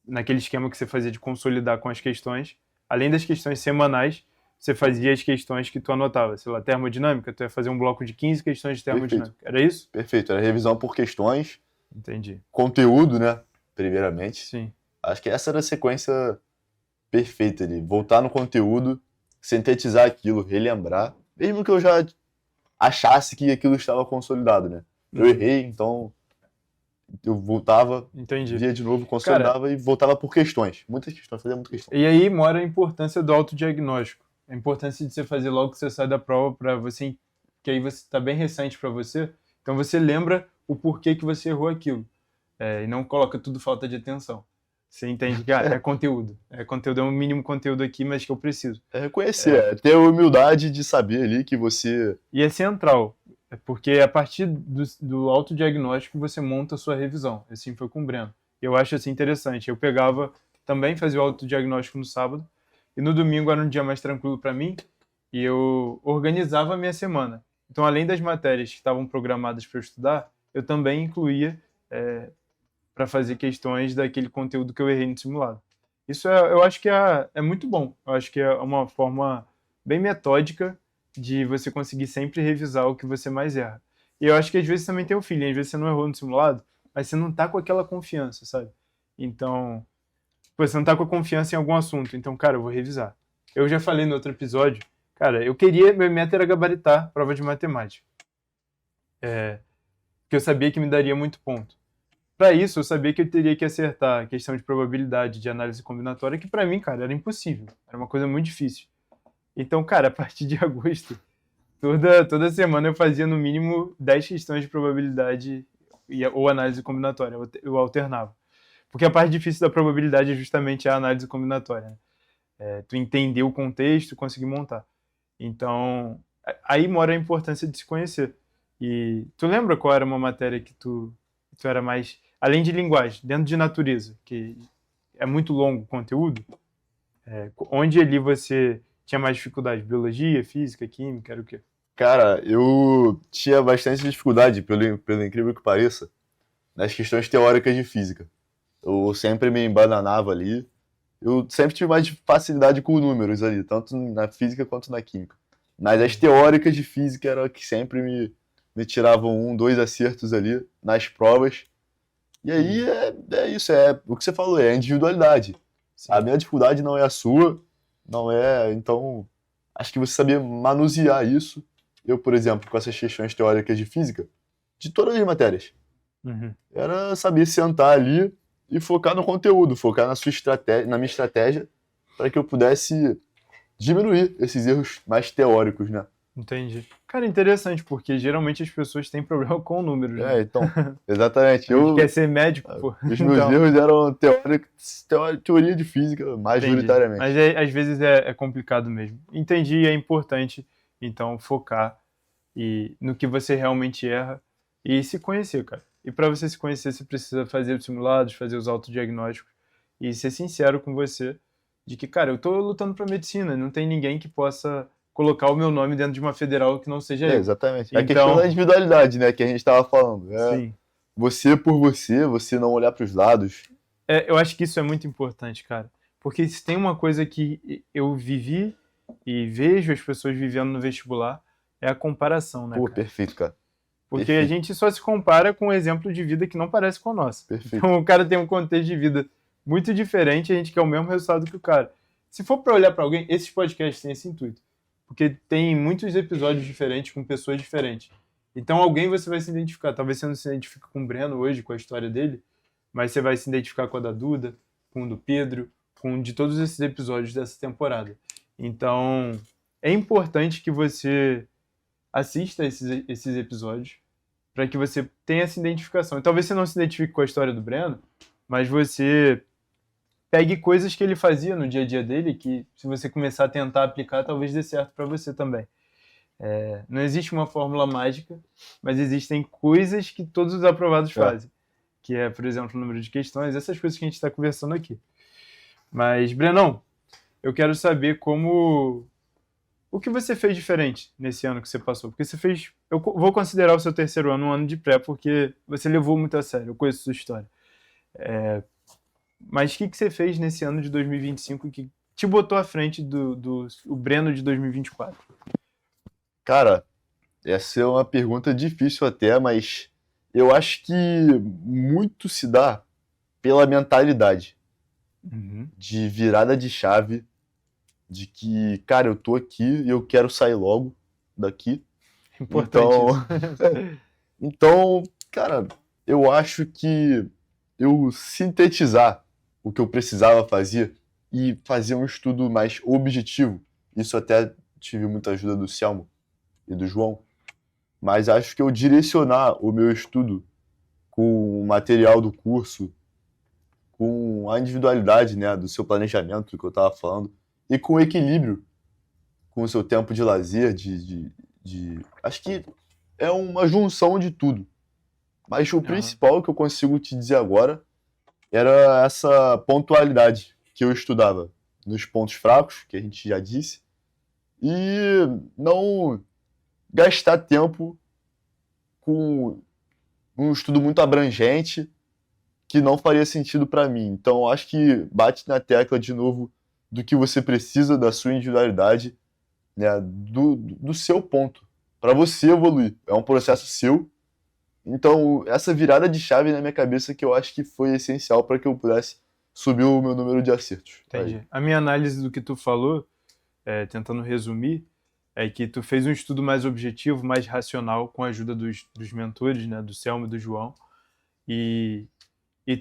[SPEAKER 1] naquele esquema que você fazia de consolidar com as questões, além das questões semanais, você fazia as questões que tu anotava. Sei lá, termodinâmica, tu ia fazer um bloco de 15 questões de
[SPEAKER 2] Perfeito.
[SPEAKER 1] termodinâmica. Era isso?
[SPEAKER 2] Perfeito. Era revisão por questões,
[SPEAKER 1] Entendi.
[SPEAKER 2] conteúdo, né? Primeiramente.
[SPEAKER 1] Sim.
[SPEAKER 2] Acho que essa era a sequência perfeita ali. Voltar no conteúdo, sintetizar aquilo, relembrar. Mesmo que eu já achasse que aquilo estava consolidado, né? Eu
[SPEAKER 1] Uhum.
[SPEAKER 2] errei, então eu voltava,
[SPEAKER 1] Entendi.
[SPEAKER 2] via de novo,
[SPEAKER 1] Cara,
[SPEAKER 2] consolidava e voltava por questões. Muitas questões, fazia muita questão.
[SPEAKER 1] e aí mora a importância do autodiagnóstico. A importância de você fazer logo que você sai da prova para você, que aí você está bem recente para você, então você lembra o porquê que você errou aquilo. E não coloca tudo falta de atenção. Você entende que é conteúdo. É conteúdo, é um mínimo conteúdo aqui, mas que eu preciso.
[SPEAKER 2] É reconhecer, é ter a humildade de saber ali que você.
[SPEAKER 1] E é central, porque a partir do autodiagnóstico você monta a sua revisão. Assim foi com o Breno. Eu acho assim interessante. Eu pegava, também fazia o autodiagnóstico no sábado, e no domingo era um dia mais tranquilo para mim, e eu organizava a minha semana. Então, além das matérias que estavam programadas para eu estudar, eu também incluía para fazer questões daquele conteúdo que eu errei no simulado. Isso eu acho que é muito bom. Eu acho que é uma forma bem metódica de você conseguir sempre revisar o que você mais erra. E eu acho que às vezes também tem o feeling, às vezes você não errou no simulado, mas você não tá com aquela confiança, sabe? Então, pô, você não tá com a confiança em algum assunto, então, cara, eu vou revisar. Eu já falei no outro episódio, cara, meu meta era gabaritar prova de matemática, porque eu sabia que me daria muito ponto. Para isso, eu sabia que eu teria que acertar a questão de probabilidade de análise combinatória, que para mim, cara, era impossível. Era uma coisa muito difícil. Então, cara, a partir de agosto, toda semana eu fazia no mínimo 10 questões de probabilidade ou análise combinatória. Eu alternava. Porque a parte difícil da probabilidade é justamente a análise combinatória. Né? Tu entender o contexto e conseguir montar. Então, aí mora a importância de se conhecer. E tu lembra qual era uma matéria que tu era mais. Além de linguagem, dentro de natureza, que é muito longo o conteúdo, onde ali você tinha mais dificuldade? Biologia, física, química, era o quê?
[SPEAKER 2] Cara, eu tinha bastante dificuldade, pelo incrível que pareça, nas questões teóricas de física. Eu sempre me embananava ali. Eu sempre tive mais facilidade com números ali, tanto na física quanto na química. Mas as
[SPEAKER 1] Entendi.
[SPEAKER 2] teóricas de física era que sempre me tiravam um, dois acertos ali nas provas. E aí
[SPEAKER 1] Entendi.
[SPEAKER 2] é isso, é o que você falou, é a individualidade. A
[SPEAKER 1] Sim.
[SPEAKER 2] minha dificuldade não é a sua, não é. Então, acho que você saber manusear isso. Eu, por exemplo, com essas questões teóricas de física, de todas as matérias,
[SPEAKER 1] Uhum.
[SPEAKER 2] era saber sentar ali e focar no conteúdo, focar na sua estratégia, na minha estratégia, para que eu pudesse diminuir esses erros mais teóricos, né?
[SPEAKER 1] Entendi. Cara, interessante, porque geralmente as pessoas têm problema com números, né?
[SPEAKER 2] Então, exatamente.
[SPEAKER 1] A gente quer ser médico, pô.
[SPEAKER 2] Os meus
[SPEAKER 1] Então,
[SPEAKER 2] erros eram teoria de física,
[SPEAKER 1] entendi. Mas
[SPEAKER 2] majoritariamente.
[SPEAKER 1] às vezes é complicado mesmo. Entendi, é importante, então, focar no que você realmente erra e se conhecer, cara. E para você se conhecer, você precisa fazer os simulados, fazer os autodiagnósticos e ser sincero com você de que, cara, eu tô lutando pra medicina, não tem ninguém que possa colocar o meu nome dentro de uma federal que não seja eu.
[SPEAKER 2] Exatamente. É a
[SPEAKER 1] Então,
[SPEAKER 2] questão da individualidade, né, que a gente tava falando.
[SPEAKER 1] sim.
[SPEAKER 2] Você por você não olhar pros lados.
[SPEAKER 1] Eu acho que isso é muito importante, cara. Porque se tem uma coisa que eu vivi e vejo as pessoas vivendo no vestibular, é a comparação, né,
[SPEAKER 2] Pô,
[SPEAKER 1] cara?
[SPEAKER 2] perfeito, cara.
[SPEAKER 1] Porque
[SPEAKER 2] Perfeito.
[SPEAKER 1] a gente só se compara com um exemplo de vida que não parece com o nosso.
[SPEAKER 2] Perfeito.
[SPEAKER 1] Então o cara tem um contexto de vida muito diferente e a gente quer o mesmo resultado que o cara. Se for para olhar para alguém, esses podcasts têm esse intuito. Porque tem muitos episódios diferentes com pessoas diferentes. Então alguém você vai se identificar. Talvez você não se identifique com o Breno hoje, com a história dele, mas você vai se identificar com a da Duda, com o do Pedro, com de todos esses episódios dessa temporada. Então é importante que você assista esses episódios para que você tenha essa identificação. E talvez você não se identifique com a história do Breno, mas você pegue coisas que ele fazia no dia a dia dele que, se você começar a tentar aplicar, talvez dê certo para você também. Não existe uma fórmula mágica, mas existem coisas que todos os aprovados fazem. Que é, por exemplo, o número de questões, essas coisas que a gente está conversando aqui. Mas, Brenão, eu quero saber o que você fez diferente nesse ano que você passou? Porque você fez... Eu vou considerar o seu terceiro ano um ano de pré, porque você levou muito a sério, eu conheço a sua história. Mas o que você fez nesse ano de 2025 que te botou à frente do Breno de 2024?
[SPEAKER 2] Cara, essa é uma pergunta difícil até, mas eu acho que muito se dá pela mentalidade de virada de chave, de que, cara, eu tô aqui e eu quero sair logo daqui.
[SPEAKER 1] Importante
[SPEAKER 2] então, cara, eu acho que eu sintetizar o que eu precisava fazer e fazer um estudo mais objetivo. Isso até tive muita ajuda do Selmo e do João. Mas acho que eu direcionar o meu estudo com o material do curso, com a individualidade, né, do seu planejamento, do que eu estava falando, e com equilíbrio com o seu tempo de lazer, acho que é uma junção de tudo. Mas o principal que eu consigo te dizer agora era essa pontualidade que eu estudava nos pontos fracos, que a gente já disse, e não gastar tempo com um estudo muito abrangente que não faria sentido para mim. Então, acho que bate na tecla de novo do que você precisa, da sua individualidade, né, do seu ponto, para você evoluir. É um processo seu. Então, essa virada de chave na minha cabeça que eu acho que foi essencial para que eu pudesse subir o meu número de acertos.
[SPEAKER 1] Entendi.
[SPEAKER 2] Aí.
[SPEAKER 1] A minha análise do que tu falou, tentando resumir, é que tu fez um estudo mais objetivo, mais racional, com a ajuda dos mentores, né, do Selmo e do João, e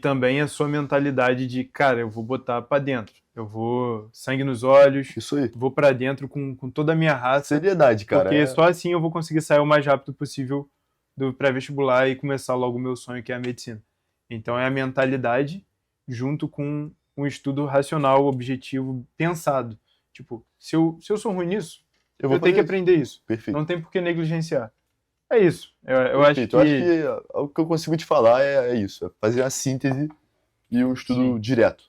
[SPEAKER 1] também a sua mentalidade de, cara, eu vou botar pra dentro, eu vou sangue nos olhos,
[SPEAKER 2] Isso aí.
[SPEAKER 1] Vou pra dentro com toda a minha raça.
[SPEAKER 2] Seriedade, cara.
[SPEAKER 1] Porque só assim eu vou conseguir sair o mais rápido possível do pré-vestibular e começar logo o meu sonho, que é a medicina. Então é a mentalidade junto com um estudo racional, objetivo, pensado. Tipo, se eu sou ruim nisso, eu tenho que aprender isso.
[SPEAKER 2] Perfeito.
[SPEAKER 1] Não tem por que negligenciar. É isso. Eu acho que...
[SPEAKER 2] Eu acho que o que eu consigo te falar é isso. É fazer a síntese e um estudo direto.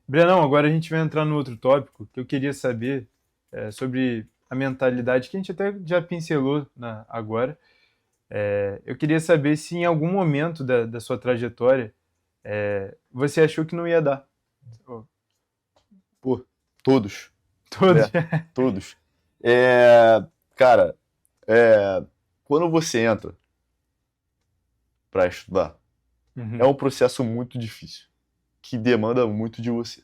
[SPEAKER 1] Brenão, agora a gente vai entrar no outro tópico que eu queria saber sobre a mentalidade, que a gente até já pincelou agora. Eu queria saber se em algum momento da sua trajetória você achou que não ia dar.
[SPEAKER 2] Pô, todos.
[SPEAKER 1] Todos?
[SPEAKER 2] Todos. Cara, quando você entra para estudar, é um processo muito difícil, que demanda muito de você.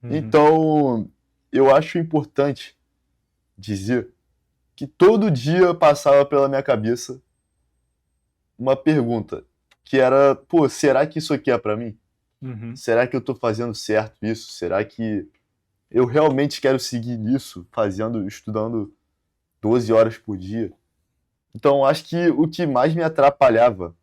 [SPEAKER 2] Então, eu acho importante dizer que todo dia passava pela minha cabeça uma pergunta, que era, pô, será que isso aqui é pra mim? Será que eu tô fazendo certo isso? Será que eu realmente quero seguir nisso, estudando 12 horas por dia? Então, acho que o que mais me atrapalhava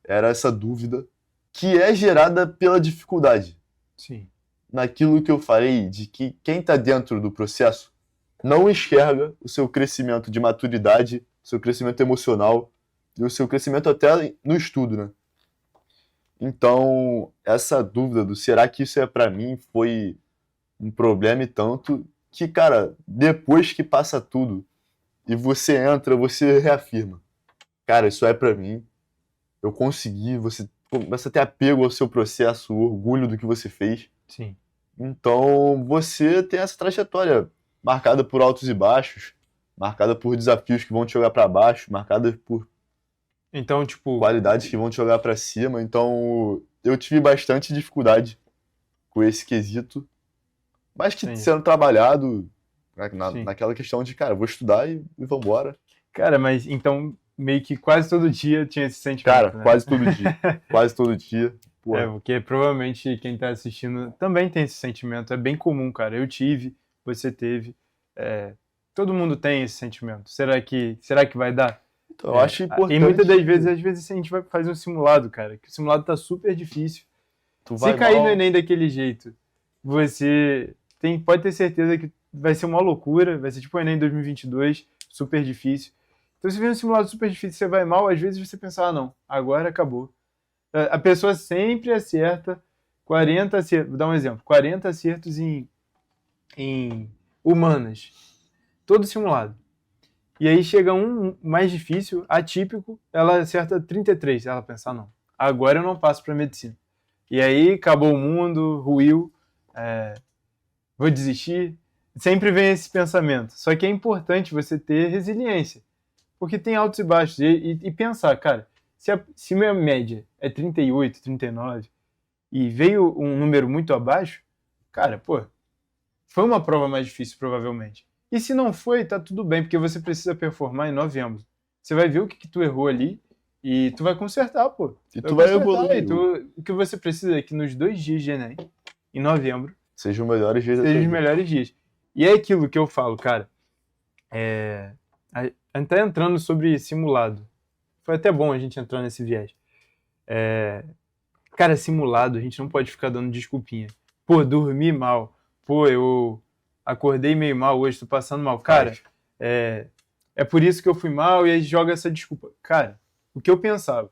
[SPEAKER 2] era essa dúvida, que é gerada pela dificuldade.
[SPEAKER 1] Sim.
[SPEAKER 2] Naquilo que eu falei, de que quem está dentro do processo não enxerga o seu crescimento de maturidade, o seu crescimento emocional e o seu crescimento até no estudo, né? Então, essa dúvida do será que isso é pra mim foi um problema e tanto que, cara, depois que passa tudo e você entra, você reafirma. Cara, isso é pra mim, eu consegui, você começa a ter apego ao seu processo, o orgulho do que você fez.
[SPEAKER 1] Sim.
[SPEAKER 2] Então, você tem essa trajetória marcada por altos e baixos, marcada por desafios que vão te jogar pra baixo, marcada por
[SPEAKER 1] Então, tipo,
[SPEAKER 2] qualidades que vão te jogar pra cima. Então, eu tive bastante dificuldade com esse quesito, mas que
[SPEAKER 1] sim,
[SPEAKER 2] sendo trabalhado
[SPEAKER 1] sim.
[SPEAKER 2] naquela questão de, cara, vou estudar e vambora.
[SPEAKER 1] Cara, mas então meio que quase todo dia tinha esse sentimento,
[SPEAKER 2] Cara,
[SPEAKER 1] né?
[SPEAKER 2] quase todo dia. Quase todo dia.
[SPEAKER 1] É,
[SPEAKER 2] Porra.
[SPEAKER 1] porque provavelmente quem tá assistindo também tem esse sentimento. É bem comum, cara. Eu tive, você teve. É, todo mundo tem esse sentimento. Será que vai dar?
[SPEAKER 2] Então, eu acho
[SPEAKER 1] E muitas das
[SPEAKER 2] importante.
[SPEAKER 1] vezes, às vezes a gente vai fazer um simulado, cara, que o simulado tá super difícil.
[SPEAKER 2] Tu
[SPEAKER 1] Se
[SPEAKER 2] vai
[SPEAKER 1] cair no
[SPEAKER 2] mal.
[SPEAKER 1] Enem daquele jeito, você pode ter certeza que vai ser uma loucura, vai ser tipo o Enem 2022, super difícil. Então, se vem um simulado super difícil e você vai mal, às vezes você pensa, ah, não, agora acabou. A pessoa sempre acerta 40 acertos, vou dar um exemplo, 40 acertos em humanas, todo simulado. E aí chega um mais difícil, atípico, ela acerta 33. Ela pensa, ah, não, agora eu não passo para medicina. E aí acabou o mundo, ruiu, vou desistir. Sempre vem esse pensamento. Só que é importante você ter resiliência, porque tem altos e baixos. E pensar, cara, se minha média é 38, 39 e veio um número muito abaixo, cara, pô, foi uma prova mais difícil, provavelmente. E se não foi, tá tudo bem, porque você precisa performar em novembro. Você vai ver o que tu errou ali e tu vai consertar, pô.
[SPEAKER 2] E tu vai
[SPEAKER 1] consertar.
[SPEAKER 2] evoluir.
[SPEAKER 1] O que você precisa é que nos 2 dias de Enem, em novembro,
[SPEAKER 2] Sejam os melhores dias da tua
[SPEAKER 1] sejam os
[SPEAKER 2] vida.
[SPEAKER 1] melhores dias. E é aquilo que eu falo, cara. Até entrando sobre simulado. Foi até bom a gente entrar nesse viés. Cara, simulado, a gente não pode ficar dando desculpinha. Pô, dormi mal. Pô, eu acordei meio mal hoje, tô passando mal. Cara, é por isso que eu fui mal e aí joga essa desculpa. Cara, o que eu pensava?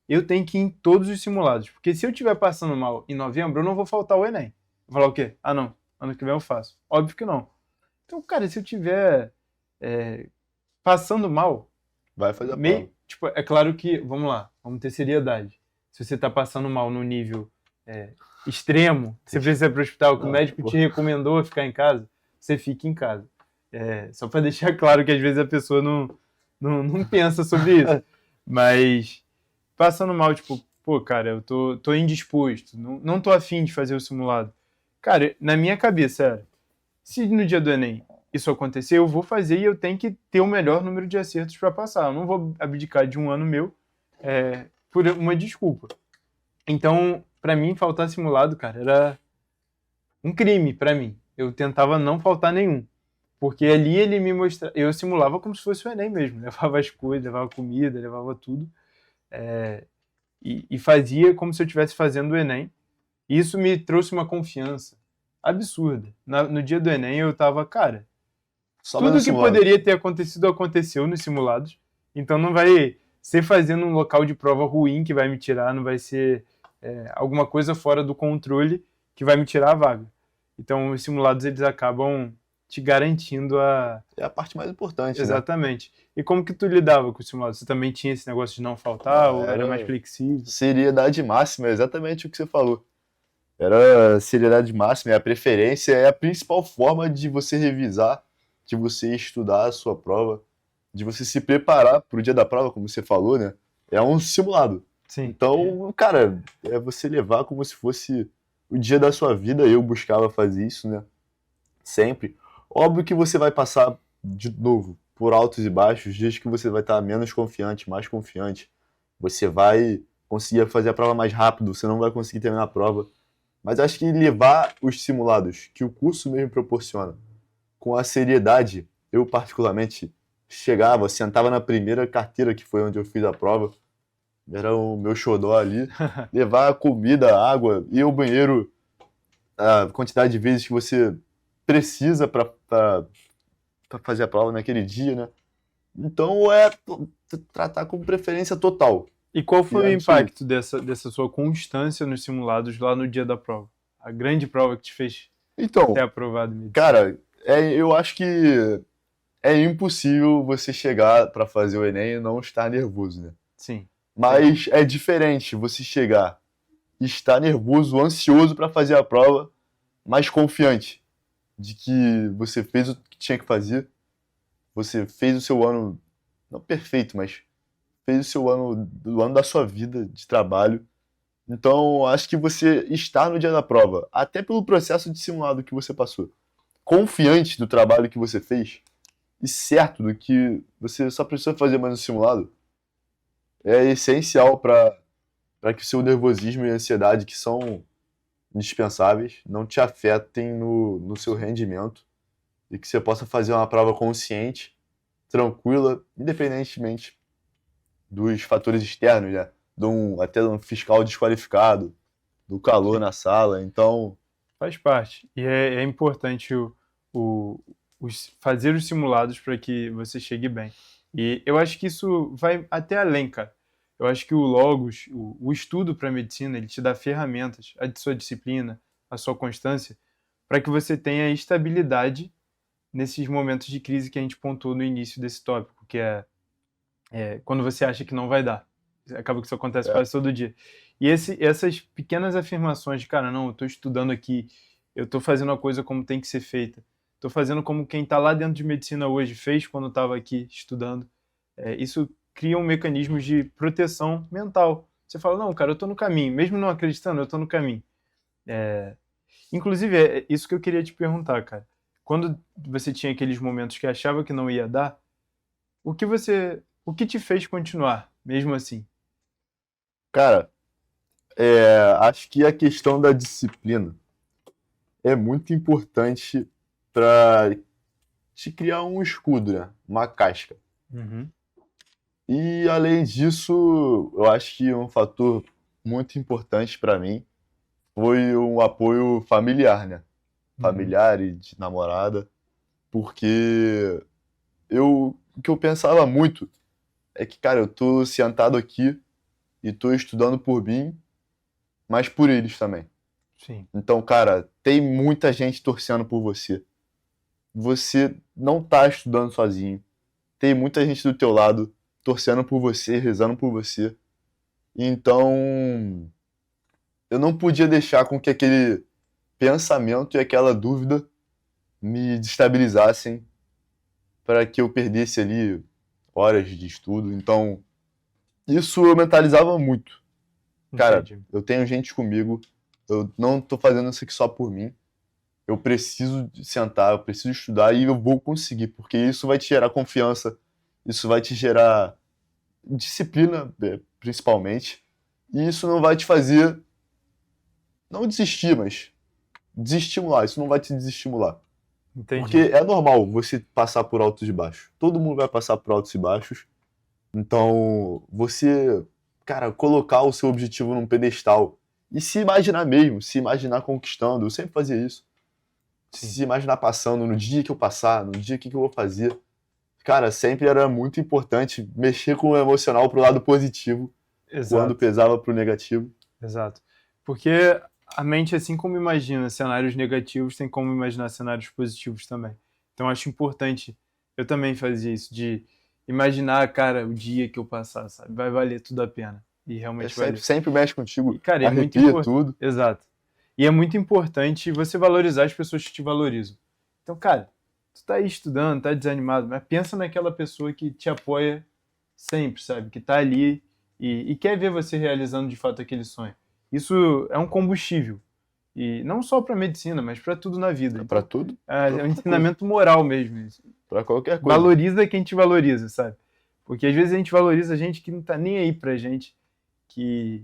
[SPEAKER 1] Eu tenho que ir em todos os simulados. Porque se eu estiver passando mal em novembro, eu não vou faltar o Enem. Vou falar o quê? Ah, não. Ano que vem eu faço. Óbvio que não. Então, cara, se eu tiver passando mal,
[SPEAKER 2] Vai fazer a prova.
[SPEAKER 1] tipo, é claro que, vamos lá, vamos ter seriedade. Se você tá passando mal no nível extremo, você precisa ir pro hospital, que o médico te recomendou ficar em casa, você fica em casa. Só para deixar claro que às vezes a pessoa não pensa sobre isso. Mas passando mal, tipo, pô, cara, eu tô indisposto, não tô afim de fazer o simulado. Cara, na minha cabeça era, se no dia do Enem isso acontecer, eu vou fazer e eu tenho que ter o melhor número de acertos para passar. Eu não vou abdicar de um ano meu por uma desculpa. Então, para mim, faltar simulado, cara, era um crime para mim. Eu tentava não faltar nenhum. Porque ali ele me mostrava. Eu simulava como se fosse o Enem mesmo. Levava as coisas, levava comida, levava tudo. E fazia como se eu estivesse fazendo o Enem. E isso me trouxe uma confiança absurda. No dia do Enem eu tava, cara,
[SPEAKER 2] Só
[SPEAKER 1] tudo
[SPEAKER 2] mais
[SPEAKER 1] que poderia ter acontecido aconteceu nos simulados. Então não vai ser fazendo um local de prova ruim que vai me tirar, não vai ser alguma coisa fora do controle que vai me tirar a vaga. Então os simulados eles acabam te garantindo a...
[SPEAKER 2] É a parte mais importante, né?
[SPEAKER 1] Exatamente. E como que tu lidava com os simulados? Você também tinha esse negócio de não faltar ou era mais flexível?
[SPEAKER 2] Seriedade máxima, é exatamente o que você falou. Era seriedade máxima, é a preferência, é a principal forma de você revisar, de você estudar a sua prova, de você se preparar para o dia da prova, como você falou, né? É um simulado.
[SPEAKER 1] Sim.
[SPEAKER 2] Então, cara, é você levar como se fosse o dia da sua vida. Eu buscava fazer isso, né? Sempre. Óbvio que você vai passar de novo por altos e baixos, dias que você vai estar menos confiante, mais confiante. Você vai conseguir fazer a prova mais rápido, você não vai conseguir terminar a prova. Mas acho que levar os simulados que o curso mesmo proporciona com a seriedade, eu particularmente chegava, sentava na primeira carteira que foi onde eu fiz a prova, era o meu xodó ali, levar comida, água, ir ao banheiro a quantidade de vezes que você precisa para fazer a prova naquele dia, né? Então é tratar com preferência total.
[SPEAKER 1] E qual
[SPEAKER 2] E
[SPEAKER 1] foi o
[SPEAKER 2] absoluta.
[SPEAKER 1] impacto dessa sua constância nos simulados lá no dia da prova? A grande prova que te fez ser
[SPEAKER 2] Então,
[SPEAKER 1] aprovado em medicina.
[SPEAKER 2] cara, eu acho que é impossível você chegar para fazer o Enem e não estar nervoso, né?
[SPEAKER 1] Sim, sempre.
[SPEAKER 2] Mas é diferente você chegar e estar nervoso, ansioso para fazer a prova, mas confiante de que você fez o que tinha que fazer, você fez o seu ano, não perfeito, mas fez o seu ano, do ano da sua vida de trabalho. Então, acho que você estar no dia da prova, até pelo processo de simulado que você passou, confiante do trabalho que você fez e certo do que você só precisa fazer mais no simulado, é essencial para que o seu nervosismo e ansiedade, que são indispensáveis, não te afetem no seu rendimento e que você possa fazer uma prova consciente, tranquila, independentemente dos fatores externos, né? Até de um fiscal desqualificado, do calor
[SPEAKER 1] Sim.
[SPEAKER 2] na sala. Então,
[SPEAKER 1] Faz parte. E é importante o, fazer os simulados para que você chegue bem. E eu acho que isso vai até além, cara. Eu acho que o Logos, o estudo para medicina, ele te dá ferramentas, a sua disciplina, a sua constância, para que você tenha estabilidade nesses momentos de crise que a gente pontuou no início desse tópico, que é quando você acha que não vai dar. Acaba que isso acontece
[SPEAKER 2] é,
[SPEAKER 1] quase todo dia. E essas pequenas afirmações de, cara, não, eu estou estudando aqui, eu estou fazendo a coisa como tem que ser feita, estou fazendo como quem está lá dentro de medicina hoje fez quando estava aqui estudando, isso cria um mecanismo de proteção mental. Você fala, não, cara, eu estou no caminho, mesmo não acreditando, eu estou no caminho. Inclusive, é isso que eu queria te perguntar, cara. Quando você tinha aqueles momentos que achava que não ia dar, o que te fez continuar, mesmo assim?
[SPEAKER 2] cara, acho que a questão da disciplina é muito importante para te criar um escudo, né? Uma casca.
[SPEAKER 1] Uhum.
[SPEAKER 2] E além disso, eu acho que um fator muito importante para mim foi um apoio familiar, né?
[SPEAKER 1] Uhum.
[SPEAKER 2] Familiar e de namorada, porque o que eu pensava muito é que, cara, eu tô sentado aqui e tô estudando por mim, mas por eles também.
[SPEAKER 1] Sim,
[SPEAKER 2] Então, cara, tem muita gente torcendo por você. Você não tá estudando sozinho. Tem muita gente do teu lado torcendo por você, rezando por você. Então, eu não podia deixar com que aquele pensamento e aquela dúvida me destabilizassem para que eu perdesse ali horas de estudo. Então, isso eu mentalizava muito. Cara,
[SPEAKER 1] entendi.
[SPEAKER 2] eu tenho gente comigo, eu não tô fazendo isso aqui só por mim. Eu preciso sentar, eu preciso estudar e eu vou conseguir, porque isso vai te gerar confiança, isso vai te gerar disciplina, principalmente, e isso não vai te fazer não desistir, mas desestimular. Isso não vai te desestimular. Porque
[SPEAKER 1] Entendi.
[SPEAKER 2] é normal você passar por altos e baixos. Todo mundo vai passar por altos e baixos. Então, você, cara, colocar o seu objetivo num pedestal e se imaginar mesmo, se imaginar conquistando. Eu sempre fazia isso.
[SPEAKER 1] Sim,
[SPEAKER 2] Se imaginar passando no dia que eu passar, no dia que eu vou fazer. Cara, sempre era muito importante mexer com o emocional pro lado positivo quando
[SPEAKER 1] exato,
[SPEAKER 2] pesava pro negativo.
[SPEAKER 1] exato. Porque a mente, assim como imagina cenários negativos, tem como imaginar cenários positivos também. Então, acho importante. Eu também fazia isso, de imaginar, cara, o dia que eu passar, sabe? Vai valer tudo a pena. E
[SPEAKER 2] É
[SPEAKER 1] realmente
[SPEAKER 2] sempre,
[SPEAKER 1] valeu.
[SPEAKER 2] sempre mexe contigo,
[SPEAKER 1] E, cara, é muito
[SPEAKER 2] arrepia
[SPEAKER 1] importante.
[SPEAKER 2] tudo.
[SPEAKER 1] Exato. E é muito importante você valorizar as pessoas que te valorizam. Então, cara, tu tá aí estudando, tá desanimado, mas pensa naquela pessoa que te apoia sempre, sabe? Que tá ali e quer ver você realizando de fato aquele sonho. Isso é um combustível. E não só para medicina, mas para tudo na vida.
[SPEAKER 2] Pra
[SPEAKER 1] Então,
[SPEAKER 2] tudo, pra
[SPEAKER 1] é um
[SPEAKER 2] qualquer coisa.
[SPEAKER 1] ensinamento moral mesmo. Isso.
[SPEAKER 2] Pra qualquer coisa.
[SPEAKER 1] Valoriza quem te valoriza, sabe? Porque às vezes a gente valoriza gente que não tá nem aí pra gente, que,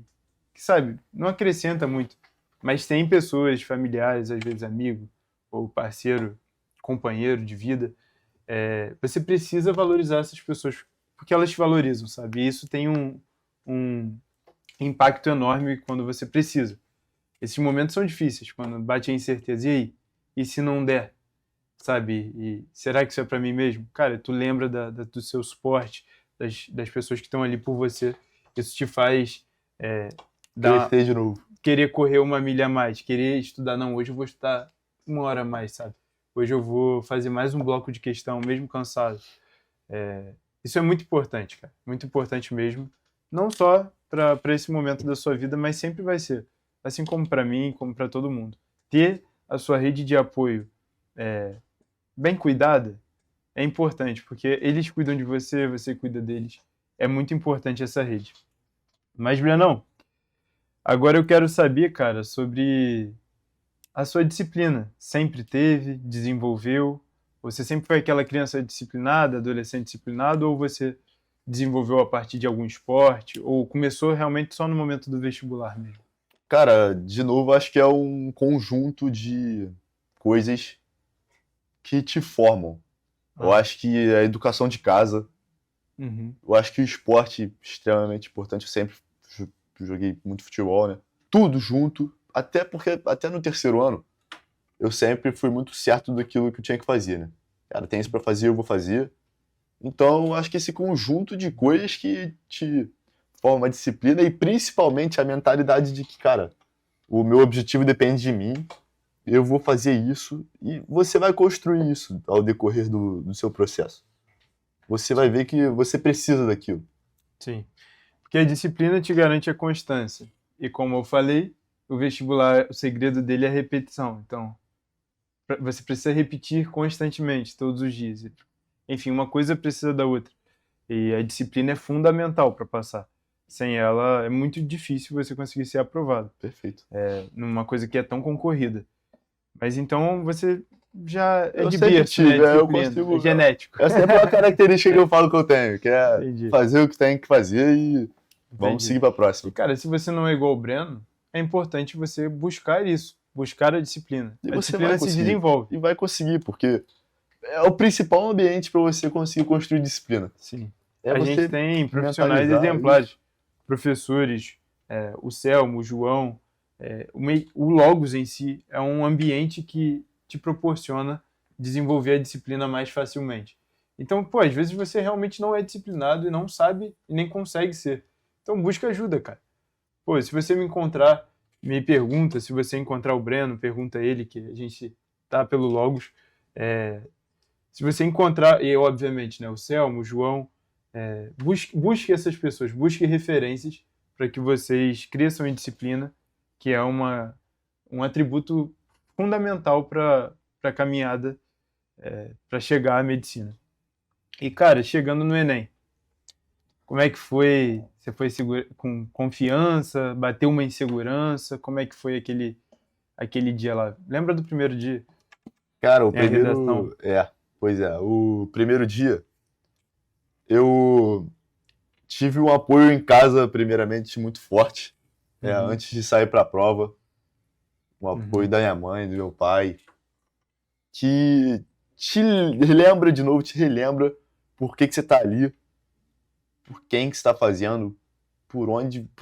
[SPEAKER 1] que sabe, não acrescenta muito. Mas tem pessoas, familiares, às vezes amigo, ou parceiro, companheiro de vida, você precisa valorizar essas pessoas porque elas te valorizam, sabe? E isso tem um impacto enorme quando você precisa. Esses momentos são difíceis, quando bate a incerteza. E aí? E se não der? sabe? E será que isso é para mim mesmo? Cara, tu lembra do seu suporte, das pessoas que estão ali por você. Isso te faz
[SPEAKER 2] Crescer de novo.
[SPEAKER 1] querer correr uma milha a mais, querer estudar. Não, hoje eu vou estudar 1 hora a mais, sabe? Hoje eu vou fazer mais um bloco de questão, mesmo cansado. Isso é muito importante, cara. Muito importante mesmo. Não só para esse momento da sua vida, mas sempre vai ser. Assim como para mim, como para todo mundo. Ter a sua rede de apoio bem cuidada é importante, porque eles cuidam de você, você cuida deles. É muito importante essa rede. Mas, Brenão, agora eu quero saber, cara, sobre a sua disciplina. Sempre teve, desenvolveu? Você sempre foi aquela criança disciplinada, adolescente disciplinado, ou você desenvolveu a partir de algum esporte, ou começou realmente só no momento do vestibular mesmo?
[SPEAKER 2] Cara, de novo, acho que é um conjunto de coisas que te formam. Eu acho que a educação de casa, eu acho que o esporte extremamente importante. Eu sempre joguei muito futebol, né? Tudo junto, até porque até no terceiro ano eu sempre fui muito certo daquilo que eu tinha que fazer, né? Cara, tem isso pra fazer, eu vou fazer. Então, eu acho que esse conjunto de coisas que te forma a disciplina e principalmente a mentalidade de que, cara, o meu objetivo depende de mim, eu vou fazer isso e você vai construir isso ao decorrer do seu processo. Você vai ver que você precisa daquilo.
[SPEAKER 1] Sim. Porque a disciplina te garante a constância. E como eu falei, o vestibular, o segredo dele é a repetição. Então, você precisa repetir constantemente, todos os dias. Enfim, uma coisa precisa da outra. E a disciplina é fundamental para passar. Sem ela, é muito difícil você conseguir ser aprovado.
[SPEAKER 2] Perfeito.
[SPEAKER 1] Numa coisa que é tão concorrida. Mas então você já é
[SPEAKER 2] Eu
[SPEAKER 1] de
[SPEAKER 2] sempre
[SPEAKER 1] berço,
[SPEAKER 2] tive,
[SPEAKER 1] né?
[SPEAKER 2] eu
[SPEAKER 1] Disciplina,
[SPEAKER 2] consigo.
[SPEAKER 1] é genético.
[SPEAKER 2] É sempre uma característica que eu falo que eu tenho, que é
[SPEAKER 1] Entendi.
[SPEAKER 2] fazer o que tem que fazer e vamos
[SPEAKER 1] Entendi.
[SPEAKER 2] seguir pra
[SPEAKER 1] E,
[SPEAKER 2] próxima.
[SPEAKER 1] cara, se você não é igual o Breno, é importante você buscar isso, buscar a disciplina.
[SPEAKER 2] E
[SPEAKER 1] A
[SPEAKER 2] você
[SPEAKER 1] disciplina
[SPEAKER 2] vai
[SPEAKER 1] se
[SPEAKER 2] conseguir.
[SPEAKER 1] desenvolve.
[SPEAKER 2] E vai conseguir, porque é o principal ambiente para você conseguir construir disciplina.
[SPEAKER 1] Sim.
[SPEAKER 2] É
[SPEAKER 1] A
[SPEAKER 2] você
[SPEAKER 1] gente tem profissionais
[SPEAKER 2] mentalizar
[SPEAKER 1] exemplares,
[SPEAKER 2] isso.
[SPEAKER 1] professores, o Selmo, o João, o Logos em si é um ambiente que te proporciona desenvolver a disciplina mais facilmente. Então, pô, às vezes você realmente não é disciplinado e não sabe e nem consegue ser. Então busca ajuda, cara. Pô, se você me encontrar, me pergunta, se você encontrar o Breno, pergunta a ele, que a gente tá pelo Logos. Se você encontrar, e obviamente, né, o Selmo, o João, busque essas pessoas, busque referências para que vocês cresçam em disciplina, que é um atributo fundamental para a caminhada, para chegar à medicina. E, cara, chegando no Enem, como é que foi? Você foi com confiança? Bateu uma insegurança? Como é que foi aquele dia lá? Lembra do primeiro dia?
[SPEAKER 2] Cara, o
[SPEAKER 1] Tem a redação.
[SPEAKER 2] primeiro. Pois é. O primeiro dia, eu tive um apoio em casa, primeiramente, muito forte. Antes de sair pra prova. Um apoio da minha mãe, do meu pai. Que te lembra de novo, te relembra por que você tá ali. Por quem que você tá fazendo. Por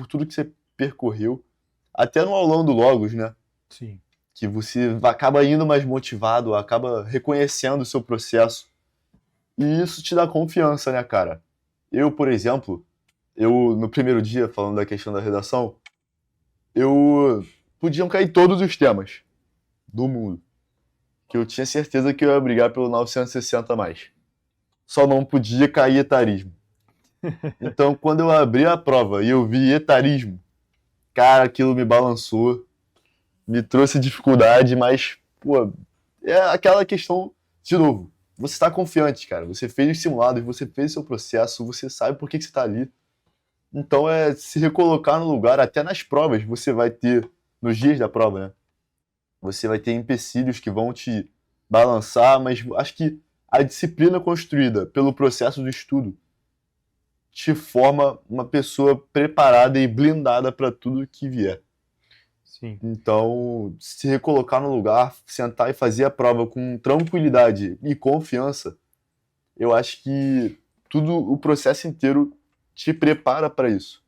[SPEAKER 2] tudo que você percorreu. Até no aulão do Logos, né?
[SPEAKER 1] Sim.
[SPEAKER 2] Que você acaba indo mais motivado, acaba reconhecendo o seu processo. E isso te dá confiança, né, cara? Eu, por exemplo, no primeiro dia, falando da questão da redação, podiam cair todos os temas do mundo. Que eu tinha certeza que eu ia brigar pelo 960 a mais. Só não podia cair etarismo. Então, quando eu abri a prova e eu vi etarismo, cara, aquilo me balançou, me trouxe dificuldade, mas, pô, é aquela questão, de novo, você tá confiante, cara, você fez os simulados, você fez o seu processo, você sabe por que você tá ali. Então é se recolocar no lugar, até nas provas você vai ter, nos dias da prova, né? Você vai ter empecilhos que vão te balançar, mas acho que a disciplina construída pelo processo do estudo te forma uma pessoa preparada e blindada para tudo que vier.
[SPEAKER 1] Sim.
[SPEAKER 2] Então, se recolocar no lugar, sentar e fazer a prova com tranquilidade e confiança, eu acho que o processo inteiro te prepara para isso.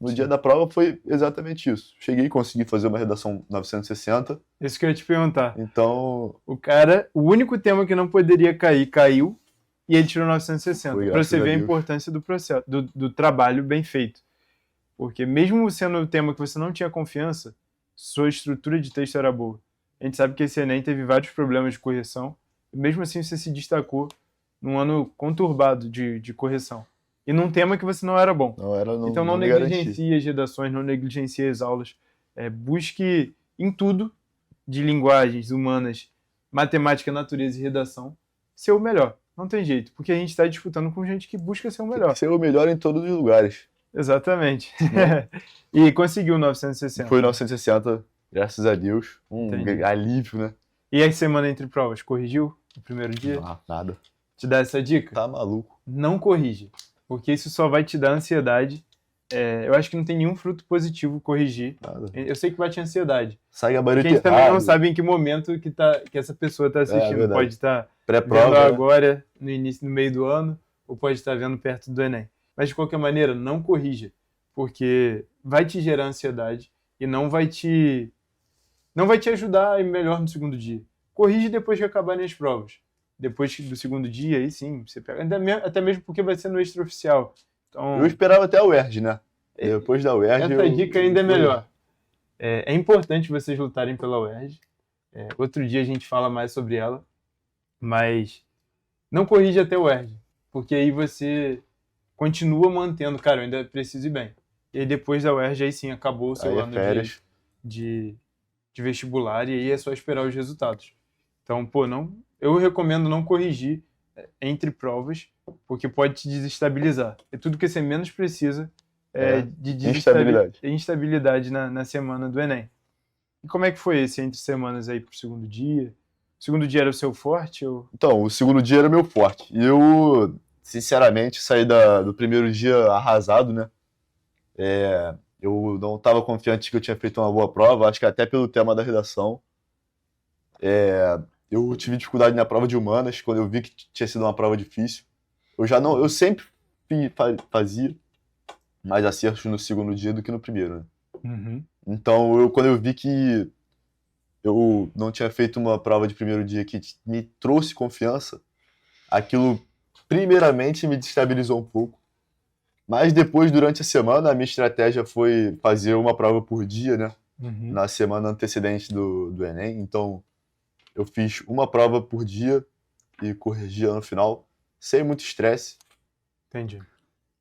[SPEAKER 2] No dia da prova foi exatamente isso. Cheguei e consegui fazer uma redação 960.
[SPEAKER 1] Isso que eu ia te perguntar.
[SPEAKER 2] Então,
[SPEAKER 1] O único tema que não poderia cair, caiu, e ele tirou 960.
[SPEAKER 2] Foi,
[SPEAKER 1] Pra
[SPEAKER 2] graças
[SPEAKER 1] você
[SPEAKER 2] a
[SPEAKER 1] ver a
[SPEAKER 2] Deus.
[SPEAKER 1] importância do processo, do trabalho bem feito. Porque mesmo sendo um tema que você não tinha confiança, sua estrutura de texto era boa. A gente sabe que esse Enem teve vários problemas de correção, e mesmo assim você se destacou num ano conturbado de correção. E num tema que você não era bom. Então não
[SPEAKER 2] me garanti.
[SPEAKER 1] negligencie as redações, não negligencie as aulas. Busque em tudo, de linguagens humanas, matemática, natureza e redação, ser o melhor. Não tem jeito, porque a gente está disputando com gente que busca ser o
[SPEAKER 2] Tem
[SPEAKER 1] melhor.
[SPEAKER 2] que ser o melhor em todos os lugares.
[SPEAKER 1] Exatamente. E conseguiu 960.
[SPEAKER 2] Foi 960, graças a Deus.
[SPEAKER 1] Entendi.
[SPEAKER 2] Alívio, né?
[SPEAKER 1] E a semana entre provas, corrigiu no primeiro dia?
[SPEAKER 2] Não, nada.
[SPEAKER 1] Te dá essa dica?
[SPEAKER 2] Tá maluco.
[SPEAKER 1] Não corrige, porque isso só vai te dar ansiedade. Eu acho que não tem nenhum fruto positivo corrigir.
[SPEAKER 2] Nada.
[SPEAKER 1] Eu sei que vai te ansiedade.
[SPEAKER 2] Sai
[SPEAKER 1] Porque
[SPEAKER 2] gabarito
[SPEAKER 1] a gente também
[SPEAKER 2] errado.
[SPEAKER 1] não sabe em que momento que essa pessoa está assistindo.
[SPEAKER 2] verdade.
[SPEAKER 1] Pode estar vendo
[SPEAKER 2] Pré-prova, né?
[SPEAKER 1] agora, no meio do ano, ou pode estar vendo perto do Enem. Mas, de qualquer maneira, não corrija, porque vai te gerar ansiedade e não vai te ajudar a ir melhor no segundo dia. Corrige depois que acabarem as provas. Depois do segundo dia, aí sim, você pega. Até mesmo porque vai ser no extraoficial. Então,
[SPEAKER 2] Eu esperava até a UERJ, né? Depois da UERJ...
[SPEAKER 1] essa dica ainda é melhor. É importante vocês lutarem pela UERJ. Outro dia a gente fala mais sobre ela. Mas não corrija até o UERJ, porque aí você continua mantendo, cara, eu ainda preciso ir bem. E aí depois da UERJ, aí sim, acabou o seu
[SPEAKER 2] Aí é
[SPEAKER 1] ano
[SPEAKER 2] férias.
[SPEAKER 1] de vestibular e aí é só esperar os resultados. Então, eu recomendo não corrigir entre provas, porque pode te desestabilizar. É tudo que você menos precisa de instabilidade na semana do Enem. E como é que foi esse entre semanas aí pro segundo dia? O segundo dia era o seu forte?
[SPEAKER 2] Então, o segundo dia era meu forte. E eu, sinceramente, saí do primeiro dia arrasado, né? Eu não estava confiante que eu tinha feito uma boa prova, acho que até pelo tema da redação. Eu tive dificuldade na prova de humanas, quando eu vi que tinha sido uma prova difícil. Eu sempre fazia mais acertos no segundo dia do que no primeiro, né?
[SPEAKER 1] Uhum.
[SPEAKER 2] Então, quando eu vi que eu não tinha feito uma prova de primeiro dia que me trouxe confiança, aquilo primeiramente me destabilizou um pouco. Mas depois, durante a semana, a minha estratégia foi fazer uma prova por dia, né?
[SPEAKER 1] Uhum.
[SPEAKER 2] Na semana antecedente do Enem. Então, eu fiz uma prova por dia e corrigia no final, sem muito estresse.
[SPEAKER 1] Entendi.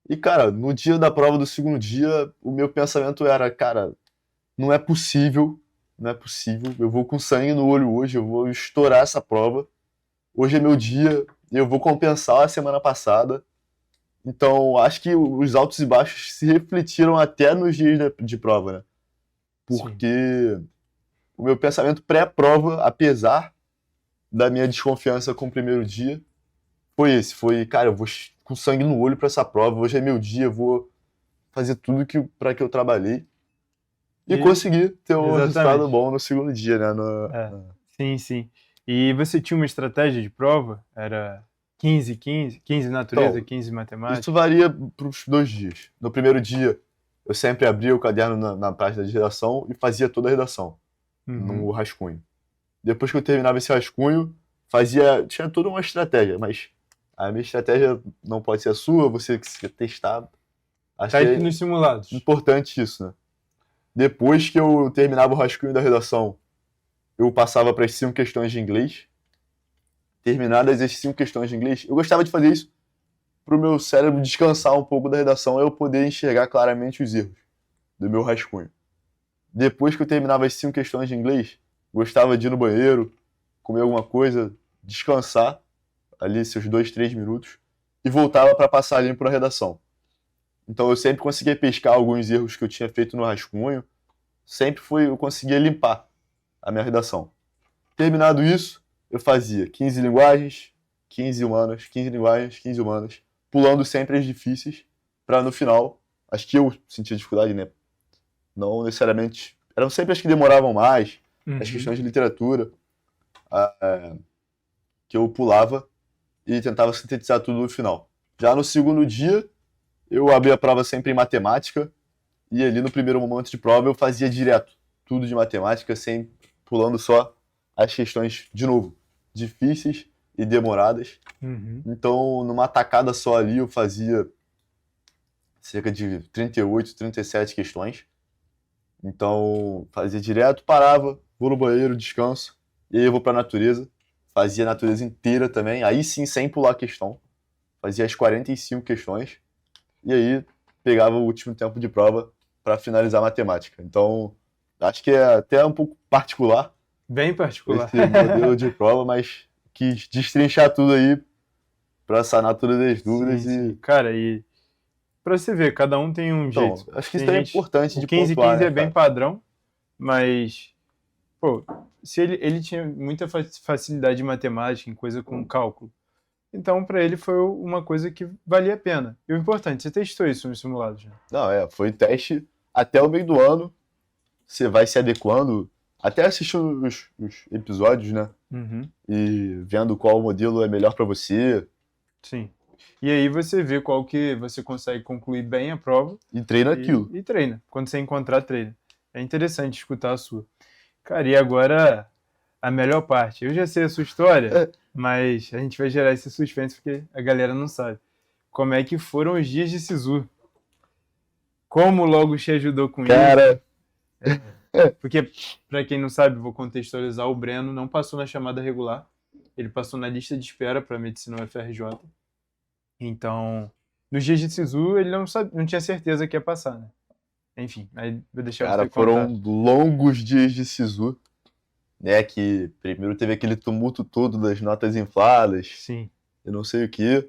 [SPEAKER 2] E, cara, no dia da prova do segundo dia, o meu pensamento era, cara, não é possível, eu vou com sangue no olho hoje, eu vou estourar essa prova. Hoje é meu dia, eu vou compensar a semana passada. Então, acho que os altos e baixos se refletiram até nos dias de prova, né? Porque o meu pensamento pré-prova, apesar da minha desconfiança com o primeiro dia, foi esse. Foi, cara, eu vou com sangue no olho para essa prova, hoje é meu dia, eu vou fazer tudo para que eu trabalhei. E consegui ter um resultado bom no segundo dia, né?
[SPEAKER 1] Sim. E você tinha uma estratégia de prova? Era 15 natureza, então, 15 matemática?
[SPEAKER 2] Isso varia para os 2 dias. No primeiro dia, eu sempre abria o caderno na página de redação e fazia toda a redação no rascunho. Depois que eu terminava esse rascunho, tinha toda uma estratégia, mas a minha estratégia não pode ser a sua, você que quer testar.
[SPEAKER 1] Achei nos simulados.
[SPEAKER 2] Importante isso, né? Depois que eu terminava o rascunho da redação, eu passava para as 5 questões de inglês. Terminadas as 5 questões de inglês, eu gostava de fazer isso para o meu cérebro descansar um pouco da redação e eu poder enxergar claramente os erros do meu rascunho. Depois que eu terminava as 5 questões de inglês, gostava de ir no banheiro, comer alguma coisa, descansar ali seus 2, 3 minutos e voltava para passar limpo na redação. Então eu sempre conseguia pescar alguns erros que eu tinha feito no rascunho, eu conseguia limpar a minha redação. Terminado isso, eu fazia 15 linguagens, 15 humanas, 15 linguagens, 15 humanas, pulando sempre as difíceis, para no final, as que eu sentia dificuldade, né? Não necessariamente, eram sempre as que demoravam mais, as questões de literatura, que eu pulava e tentava sintetizar tudo no final. Já no segundo dia, eu abria a prova sempre em matemática E ali no primeiro momento de prova eu fazia direto, tudo de matemática, sem pulando só as questões, de novo, difíceis e demoradas.
[SPEAKER 1] Uhum.
[SPEAKER 2] Então, numa tacada só ali, eu fazia cerca de 38, 37 questões. Então, fazia direto, parava, vou no banheiro, descanso, e aí eu vou pra natureza. Fazia a natureza inteira também, aí sim, sem pular a questão. Fazia as 45 questões, e aí pegava o último tempo de prova para finalizar a matemática. Então, acho que é até um pouco particular
[SPEAKER 1] Bem particular.
[SPEAKER 2] esse modelo de prova, mas quis destrinchar tudo aí para sanar todas as dúvidas.
[SPEAKER 1] Sim, sim. Cara, e pra você ver, cada um tem um
[SPEAKER 2] Então,
[SPEAKER 1] jeito.
[SPEAKER 2] acho que
[SPEAKER 1] Tem
[SPEAKER 2] isso é
[SPEAKER 1] gente.
[SPEAKER 2] importante
[SPEAKER 1] O
[SPEAKER 2] de
[SPEAKER 1] 15-15
[SPEAKER 2] pontuar, né,
[SPEAKER 1] é bem
[SPEAKER 2] cara?
[SPEAKER 1] padrão, mas, pô, se ele tinha muita facilidade em matemática, em coisa com cálculo. Então, pra ele foi uma coisa que valia a pena. E o importante, você testou isso no simulado já.
[SPEAKER 2] Não, foi teste até o meio do ano. Você vai se adequando, até assistindo os episódios, né?
[SPEAKER 1] Uhum,
[SPEAKER 2] E vendo qual modelo é melhor para você.
[SPEAKER 1] sim. E aí você vê qual que você consegue concluir bem a prova
[SPEAKER 2] E treina
[SPEAKER 1] e,
[SPEAKER 2] aquilo.
[SPEAKER 1] e treina. Quando você encontrar, treina. É interessante escutar a sua. Cara, e agora a melhor parte. Eu já sei a sua história,
[SPEAKER 2] É,
[SPEAKER 1] mas a gente vai gerar esse suspense porque a galera não sabe. Como é que foram os dias de Sisu? Como o Logos te ajudou com isso?
[SPEAKER 2] cara,
[SPEAKER 1] Porque, para quem não sabe, vou contextualizar, o Breno não passou na chamada regular. Ele passou na lista de espera para medicina UFRJ. Então, nos dias de Sisu, ele não tinha certeza que ia passar, né? Enfim, aí vou deixar
[SPEAKER 2] cara,
[SPEAKER 1] você contar.
[SPEAKER 2] foram longos dias de Sisu, né? Que primeiro teve aquele tumulto todo das notas infladas,
[SPEAKER 1] Sim.
[SPEAKER 2] eu não sei o quê.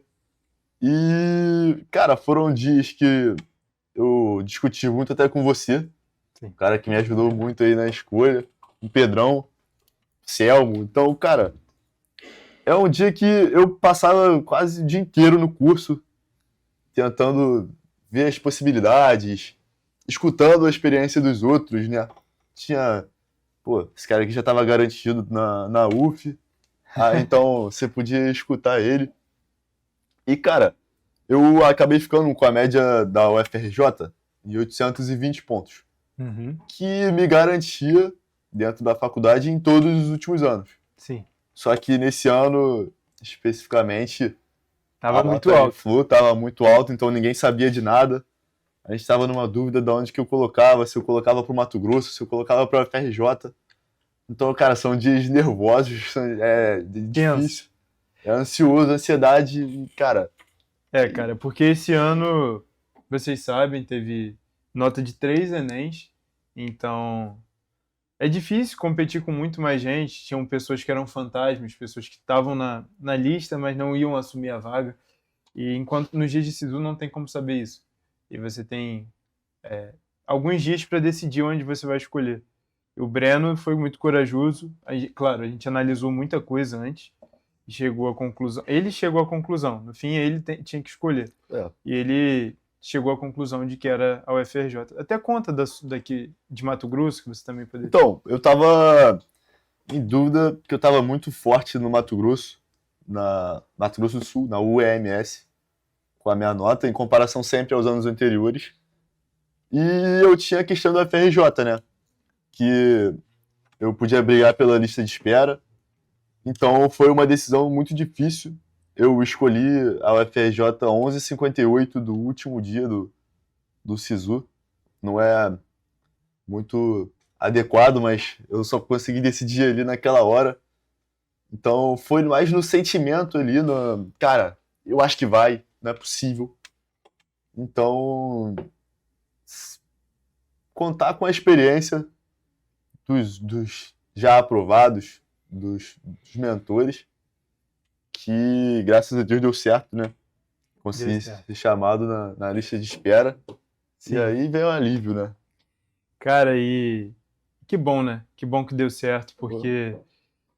[SPEAKER 2] E, cara, foram dias que eu discuti muito até com você,
[SPEAKER 1] Sim.
[SPEAKER 2] um cara que me ajudou muito aí na escolha, o Pedrão, Selmo. Então, cara, é um dia que eu passava quase o dia inteiro no curso, tentando ver as possibilidades, escutando a experiência dos outros, né? Tinha, pô, esse cara aqui já estava garantido na UF, então você podia escutar ele. E, cara, eu acabei ficando com a média da UFRJ em 820 pontos,
[SPEAKER 1] Uhum.
[SPEAKER 2] que me garantia dentro da faculdade em todos os últimos anos.
[SPEAKER 1] Sim.
[SPEAKER 2] Só que nesse ano, especificamente,
[SPEAKER 1] Tava
[SPEAKER 2] a
[SPEAKER 1] muito
[SPEAKER 2] nota de
[SPEAKER 1] alto.
[SPEAKER 2] flu estava muito alta, então ninguém sabia de nada. A gente estava numa dúvida de onde que eu colocava, se eu colocava para o Mato Grosso, se eu colocava para a UFRJ. Então, cara, são dias nervosos, é
[SPEAKER 1] Tenso.
[SPEAKER 2] difícil, é ansioso, ansiedade, cara.
[SPEAKER 1] É, cara, porque esse ano, vocês sabem, teve nota de 3 Enems, então é difícil competir com muito mais gente. Tinham pessoas que eram fantasmas, pessoas que estavam na lista, mas não iam assumir a vaga. E enquanto nos dias de Sisu não tem como saber isso. E você tem alguns dias para decidir onde você vai escolher. O Breno foi muito corajoso. Claro, a gente analisou muita coisa antes e chegou à conclusão. Ele chegou à conclusão. No fim, ele tinha que escolher.
[SPEAKER 2] É.
[SPEAKER 1] E ele chegou à conclusão de que era a UFRJ. Até conta daqui de Mato Grosso, que você também poderia.
[SPEAKER 2] Então, eu tava em dúvida, porque eu tava muito forte no Mato Grosso, na Mato Grosso do Sul, na UEMS, com a minha nota, em comparação sempre aos anos anteriores. E eu tinha a questão da UFRJ, né? Que eu podia brigar pela lista de espera. Então foi uma decisão muito difícil. Eu escolhi a UFRJ 11h58 do último dia do SISU. Não é muito adequado, mas eu só consegui decidir ali naquela hora. Então foi mais no sentimento ali, no, cara, eu acho que vai, não é possível. Então, contar com a experiência dos já aprovados, dos mentores, que graças a Deus deu certo, né? Consegui
[SPEAKER 1] Deu certo.
[SPEAKER 2] ser chamado na lista de espera.
[SPEAKER 1] Sim.
[SPEAKER 2] E aí veio um alívio, né?
[SPEAKER 1] Cara, e que bom, né? Que bom que deu certo, porque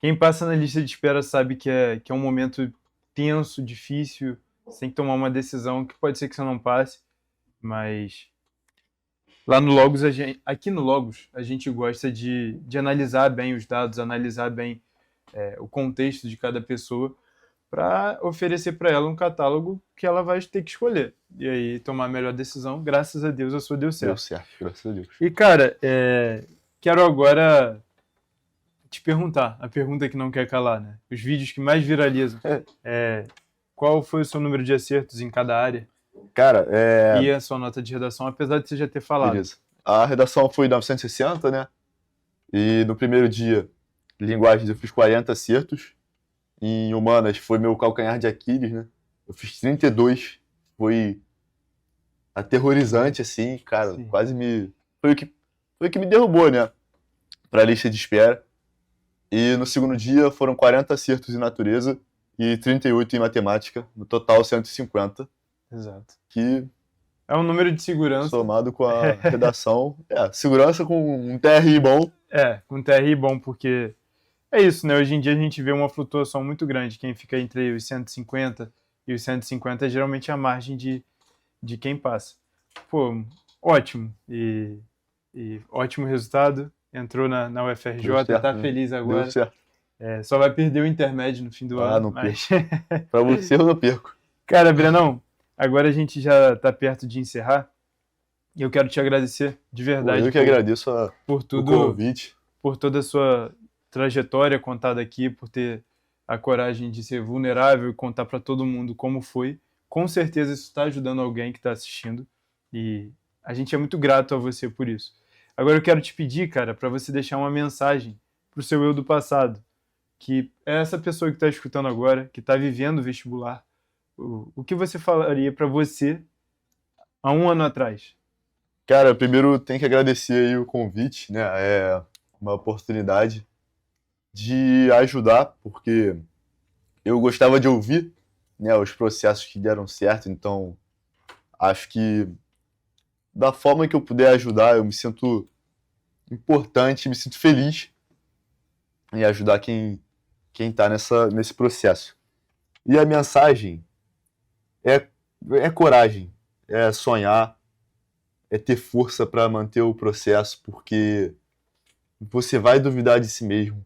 [SPEAKER 1] quem passa na lista de espera sabe que é um momento tenso, difícil, você tem que tomar uma decisão que pode ser que você não passe, mas lá no Logos, aqui no Logos, a gente gosta de analisar bem os dados, analisar bem o contexto de cada pessoa, para oferecer para ela um catálogo que ela vai ter que escolher. E aí tomar a melhor decisão. Graças a Deus a sua deu certo.
[SPEAKER 2] Deu certo, graças a Deus.
[SPEAKER 1] E, cara, quero agora te perguntar, a pergunta que não quer calar, né? Os vídeos que mais viralizam. Qual foi o seu número de acertos em cada área?
[SPEAKER 2] Cara,
[SPEAKER 1] E a sua nota de redação, apesar de você já ter falado.
[SPEAKER 2] Beleza. A redação foi 960, né? E no primeiro dia, linguagens, eu fiz 40 acertos. Em humanas, foi meu calcanhar de Aquiles, né? Eu fiz 32. Foi aterrorizante, assim, cara.
[SPEAKER 1] Sim.
[SPEAKER 2] Quase me... Foi o que me derrubou, né? Pra lista de espera. E no segundo dia, foram 40 acertos em natureza e 38 em matemática. No total, 150.
[SPEAKER 1] Exato.
[SPEAKER 2] Que...
[SPEAKER 1] É um número de segurança.
[SPEAKER 2] Somado com a redação. Segurança com um TRI bom.
[SPEAKER 1] Com um TRI bom, porque é isso, né? Hoje em dia a gente vê uma flutuação muito grande. Quem fica entre os 150 e os 150 é geralmente a margem de quem passa. Pô, ótimo. E ótimo resultado. Entrou na UFRJ, certo, tá feliz agora.
[SPEAKER 2] Deu certo.
[SPEAKER 1] Só vai perder o intermédio no fim do ano.
[SPEAKER 2] Não perco. Pra você eu não perco.
[SPEAKER 1] Cara, Brenão, agora a gente já tá perto de encerrar. E eu quero te agradecer de verdade.
[SPEAKER 2] Eu que agradeço
[SPEAKER 1] por tudo,
[SPEAKER 2] o convite.
[SPEAKER 1] Por toda a sua trajetória contada aqui, por ter a coragem de ser vulnerável e contar para todo mundo como foi. Com certeza isso está ajudando alguém que está assistindo. E a gente é muito grato a você por isso. Agora eu quero te pedir, cara, para você deixar uma mensagem pro seu eu do passado, que é essa pessoa que está escutando agora, que está vivendo o vestibular. O que você falaria para você há um ano atrás?
[SPEAKER 2] Cara, primeiro tem que agradecer aí o convite, né? É uma oportunidade de ajudar, porque eu gostava de ouvir, né, os processos que deram certo, então acho que da forma que eu puder ajudar, eu me sinto importante, me sinto feliz em ajudar quem está nesse processo. E a mensagem é coragem, é sonhar, é ter força para manter o processo, porque você vai duvidar de si mesmo,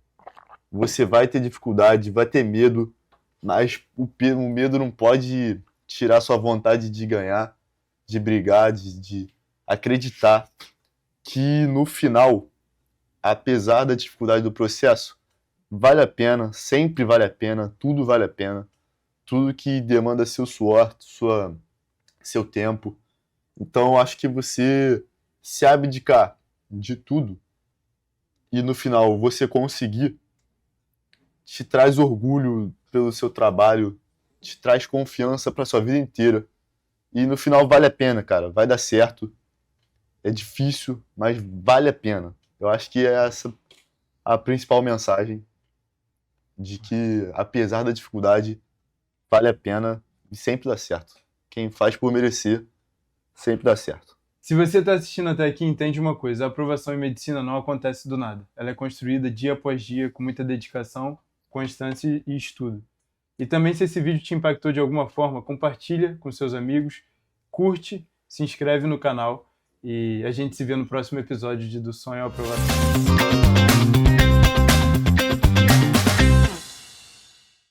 [SPEAKER 2] você vai ter dificuldade, vai ter medo, mas o medo não pode tirar sua vontade de ganhar, de brigar, de acreditar que no final, apesar da dificuldade do processo, vale a pena, sempre vale a pena, tudo vale a pena, tudo que demanda seu suor, seu tempo. Então, acho que você se abdicar de tudo e no final você conseguir, te traz orgulho pelo seu trabalho, te traz confiança para sua vida inteira. E no final vale a pena, cara, vai dar certo. É difícil, mas vale a pena. Eu acho que é essa a principal mensagem, de que apesar da dificuldade, vale a pena e sempre dá certo. Quem faz por merecer, sempre dá certo.
[SPEAKER 1] Se você está assistindo até aqui, entende uma coisa: a aprovação em medicina não acontece do nada. Ela é construída dia após dia, com muita dedicação, constância e estudo. E também, se esse vídeo te impactou de alguma forma, compartilha com seus amigos, curte, se inscreve no canal e a gente se vê no próximo episódio de Do Sonho à Aprovação.